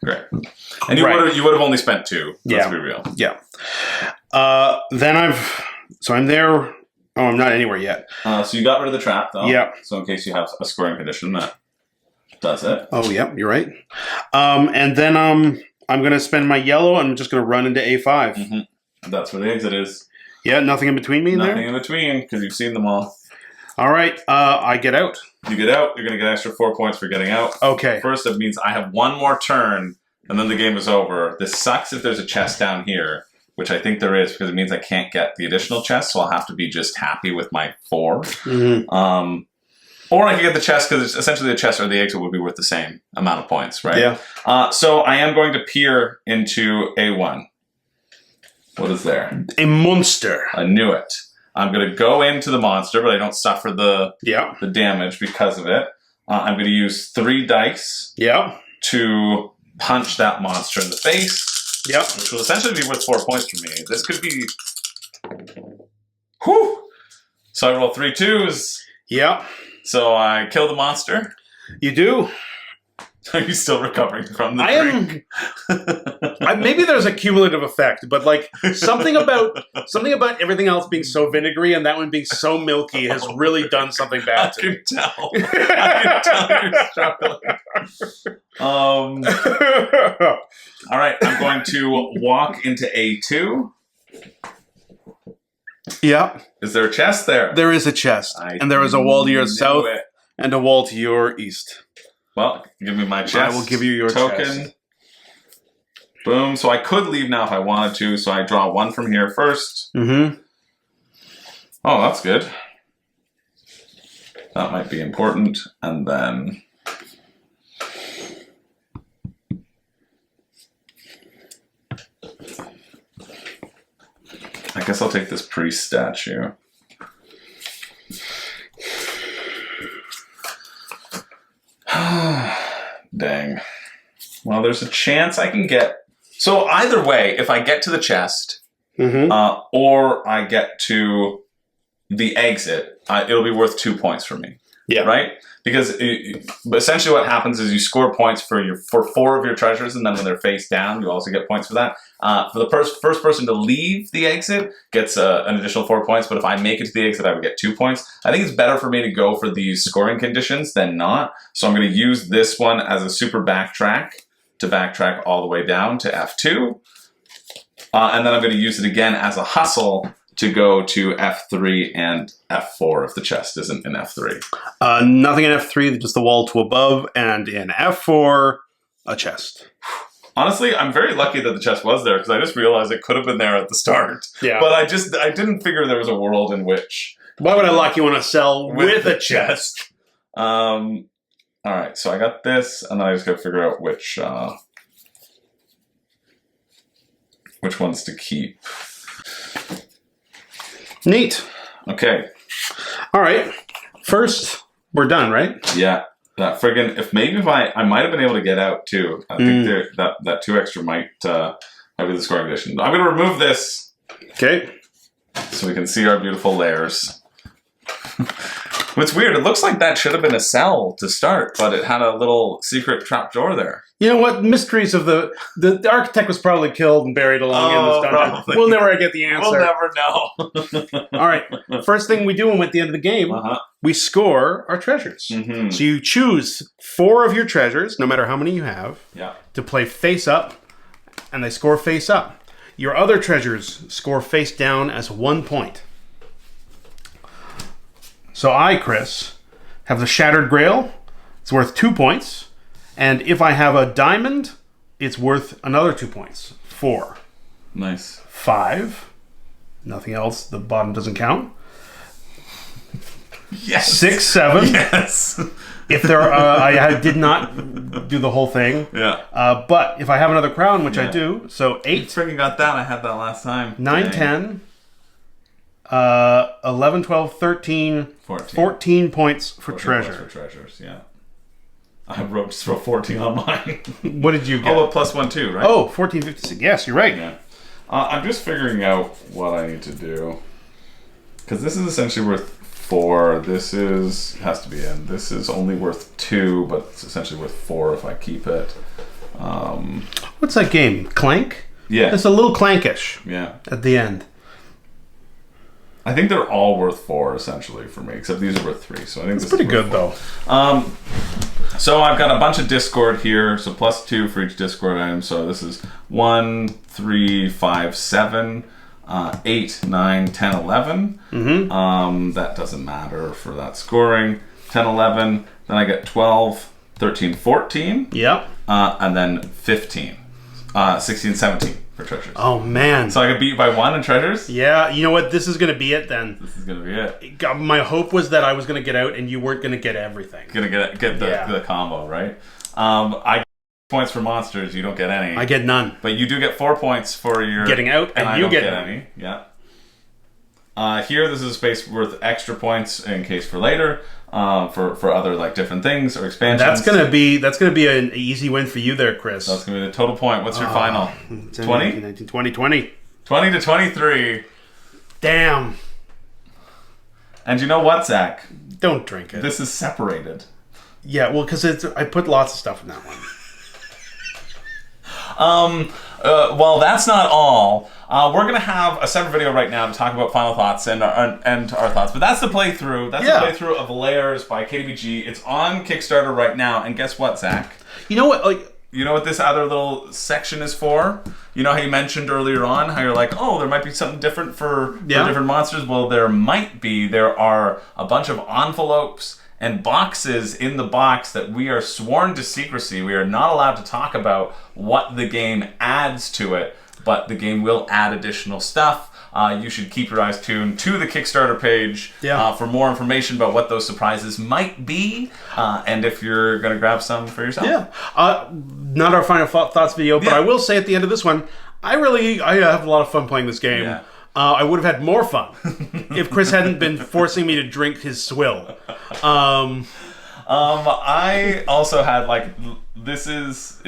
Great. And you would have only spent 2. Let's be real. Yeah. So I'm there. Oh, I'm not anywhere yet. So you got rid of the trap, though. Yeah. So in case you have a scoring condition, that does it. Oh, yeah, you're right. And then I'm going to spend my yellow. I'm just going to run into A5. Mm-hmm. That's where the exit is. Yeah, nothing in between me and there? Nothing in between, because you've seen them all. All right, I get out. You get out, you're going to get extra 4 points for getting out. Okay. First, it means I have one more turn, and then the game is over. This sucks if there's a chest down here, which I think there is, because it means I can't get the additional chest, so I'll have to be just happy with my 4. Mm-hmm. Or I can get the chest, because essentially the chest or the exit would be worth the same amount of points, right? Yeah. So I am going to peer into A1. What is there? A monster. I knew it. I'm going to go into the monster, but I don't suffer the damage because of it. I'm going to use 3 dice to punch that monster in the face. Yep. Which will essentially be worth 4 points for me. This could be... Whew! So I roll 3 2s. Yep. So I kill the monster. You do. Are you still recovering from the drink? Maybe there's a cumulative effect, but like something about everything else being so vinegary and that one being so milky has really done something bad to me. I can tell you're struggling. All right, I'm going to walk into A2. Yeah. Is there a chest there? There is a chest. And there is a wall to your south and a wall to your east. Well, give me my chest. I will give you your token. Chest. Boom. So I could leave now if I wanted to. So I draw 1 from here first. Mm-hmm. Oh, that's good. That might be important. And then... I guess I'll take this priest statue. Well, there's a chance I can get... So either way, if I get to the chest, or I get to the exit, it'll be worth 2 points for me. Yeah. Right? Because essentially what happens is you score points for 4 of your treasures, and then when they're face down, you also get points for that. For the first person to leave the exit gets an additional 4 points, but if I make it to the exit, I would get 2 points. I think it's better for me to go for these scoring conditions than not, so I'm going to use this one as a super backtrack to backtrack all the way down to F2, and then I'm going to use it again as a hustle to go to F3 and F4 if the chest isn't in F3. Nothing in F3, just the wall to above, and in F4, a chest. Honestly, I'm very lucky that the chest was there because I just realized it could have been there at the start. Yeah. But I didn't figure there was a world in which... Why would I lock you on a cell with a chest? All right, so I got this, and then I just got to figure out which ones to keep. Neat. Okay. All right. First, we're done, right? Yeah. That friggin' if I might have been able to get out too. I think that 2 extra might be the scoring condition. I'm gonna remove this. Okay. So we can see our beautiful Lairs. What's weird, it looks like that should have been a cell to start, but it had a little secret trapdoor there. You know what? Mysteries of the architect was probably killed and buried along in this dungeon. Probably. We'll never get the answer. We'll never know. All right. First thing we do at the end of the game, we score our treasures. So you choose 4 of your treasures, no matter how many you have, to play face up, and they score face up. Your other treasures score face down as 1 point. So I, Chris, have the Shattered Grail. It's worth 2 points. And if I have a diamond, it's worth another 2 points. 4. Nice. 5. Nothing else. The bottom doesn't count. Yes. 6, 7. Yes. If there are, I did not do the whole thing. Yeah. But if I have another crown, which I do, so 8. You freaking got that. I had that last time. 9, Dang. 10. 11, 12, 13, 14 points for 14 treasure. points for treasures, yeah. I wrote just wrote 14 on mine. What did you get? Oh, plus 1 too, right? Oh, 1456. Yes, you're right. Yeah. I'm just figuring out what I need to do. Because this is essentially worth 4. This has to be in. This is only worth 2, but it's essentially worth 4 if I keep it. What's that game? Clank? Yeah. It's a little clankish. Yeah. At the end. I think they're all worth 4 essentially for me, except these are worth 3. So I think It's pretty good though. So I've got a bunch of Discord here, so plus 2 for each Discord item. So this is 1, 3, 5, 7, 8, 9, 10, 11. That doesn't matter for that scoring. 10, 11. Then I get 12, 13, 14. Yep. And then 15, 16, 17 for treasures. Oh man. So I could beat you by 1 in treasures? Yeah, you know what? This is going to be it then. This is going to be it. My hope was that I was going to get out and you weren't going to get everything. Gonna get the combo, right? I get points for monsters, you don't get any. I get none. But you do get 4 points for your getting out, and I you don't get get none. any. Yeah. Here, this is a space worth extra points in case for later, for other like different things or expansions. That's gonna be an easy win for you there, Chris. That's gonna be the total point. What's your final? 20? 19, 20, 20. 20 to 23. Damn. And you know what, Zach? Don't drink it. This is separated. Yeah, well, because I put lots of stuff in that one. Well, that's not all. We're going to have a separate video right now to talk about final thoughts and our thoughts. But that's the playthrough. That's the playthrough of Lairs by KDBG. It's on Kickstarter right now. And guess what, Zach? You know what? You know what this other little section is for? You know how you mentioned earlier on how you're like, oh, there might be something different for different monsters? Well, there might be. There are a bunch of envelopes and boxes in the box that we are sworn to secrecy. We are not allowed to talk about what the game adds to it, but the game will add additional stuff. You should keep your eyes tuned to the Kickstarter page for more information about what those surprises might be, and if you're going to grab some for yourself. Yeah. Not our final thoughts video, but I will say at the end of this one, I have a lot of fun playing this game. Yeah. I would have had more fun if Chris hadn't been forcing me to drink his swill. I also had like this is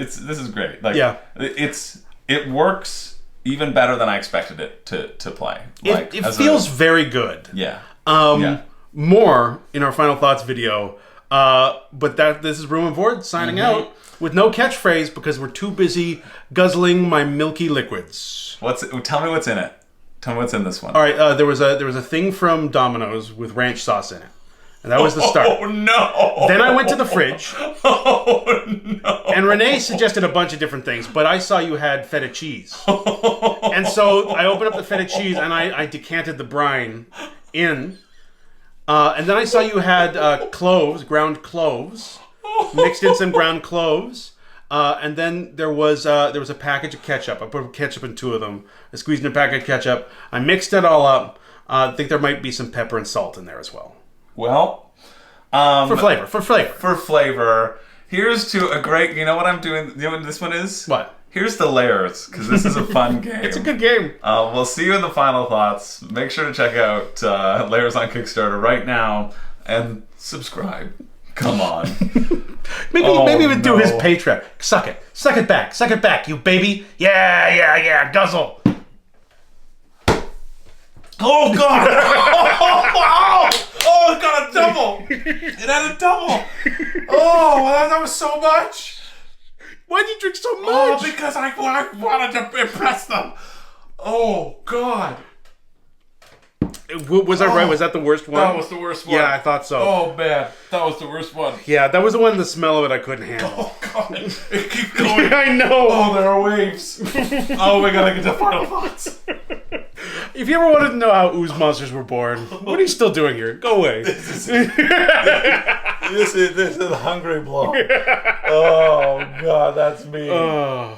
great. Like Yeah. it works even better than I expected it to play. Like, It feels very good. yeah. More in our final thoughts video. But this is Room and Board signing out with no catchphrase because we're too busy guzzling my milky liquids. Tell me what's in it. Tell me what's in this one. All right, there was a thing from Domino's with ranch sauce in it, and that was the start. Oh no! Then I went to the fridge, Oh no! and Renee suggested a bunch of different things, but I saw you had feta cheese, and so I opened up the feta cheese and I decanted the brine in, and then I saw you had ground cloves, mixed in some ground cloves. And then there was a package of ketchup. I put ketchup in 2 of them. I squeezed in a packet of ketchup. I mixed it all up. I think there might be some pepper and salt in there as well. Well, For flavor. for flavor, here's to a great. You know what I'm doing? You know what this one is? What? Here's the Lairs, because this is a fun game. It's a good game. We'll see you in the final thoughts. Make sure to check out Lairs on Kickstarter right now and subscribe. Come on. Maybe even do his Patreon. Suck it back, you baby. Yeah, guzzle. Oh god! Oh, it got a double! It had a double! Oh, that was so much! Why'd you drink so much? Oh, because I wanted to impress them! Oh, God! Was I right? Was that the worst one? That was the worst one. Yeah, I thought so. Oh, man. That was the worst one. Yeah, that was the one, the smell of it I couldn't handle. Oh, God. It keeps going. I know. Oh, there are waves. Oh, we gotta get to final thoughts. If you ever wanted to know how ooze monsters were born, what are you still doing here? Go away. This is the hungry blow. Oh, God, that's me. Oh.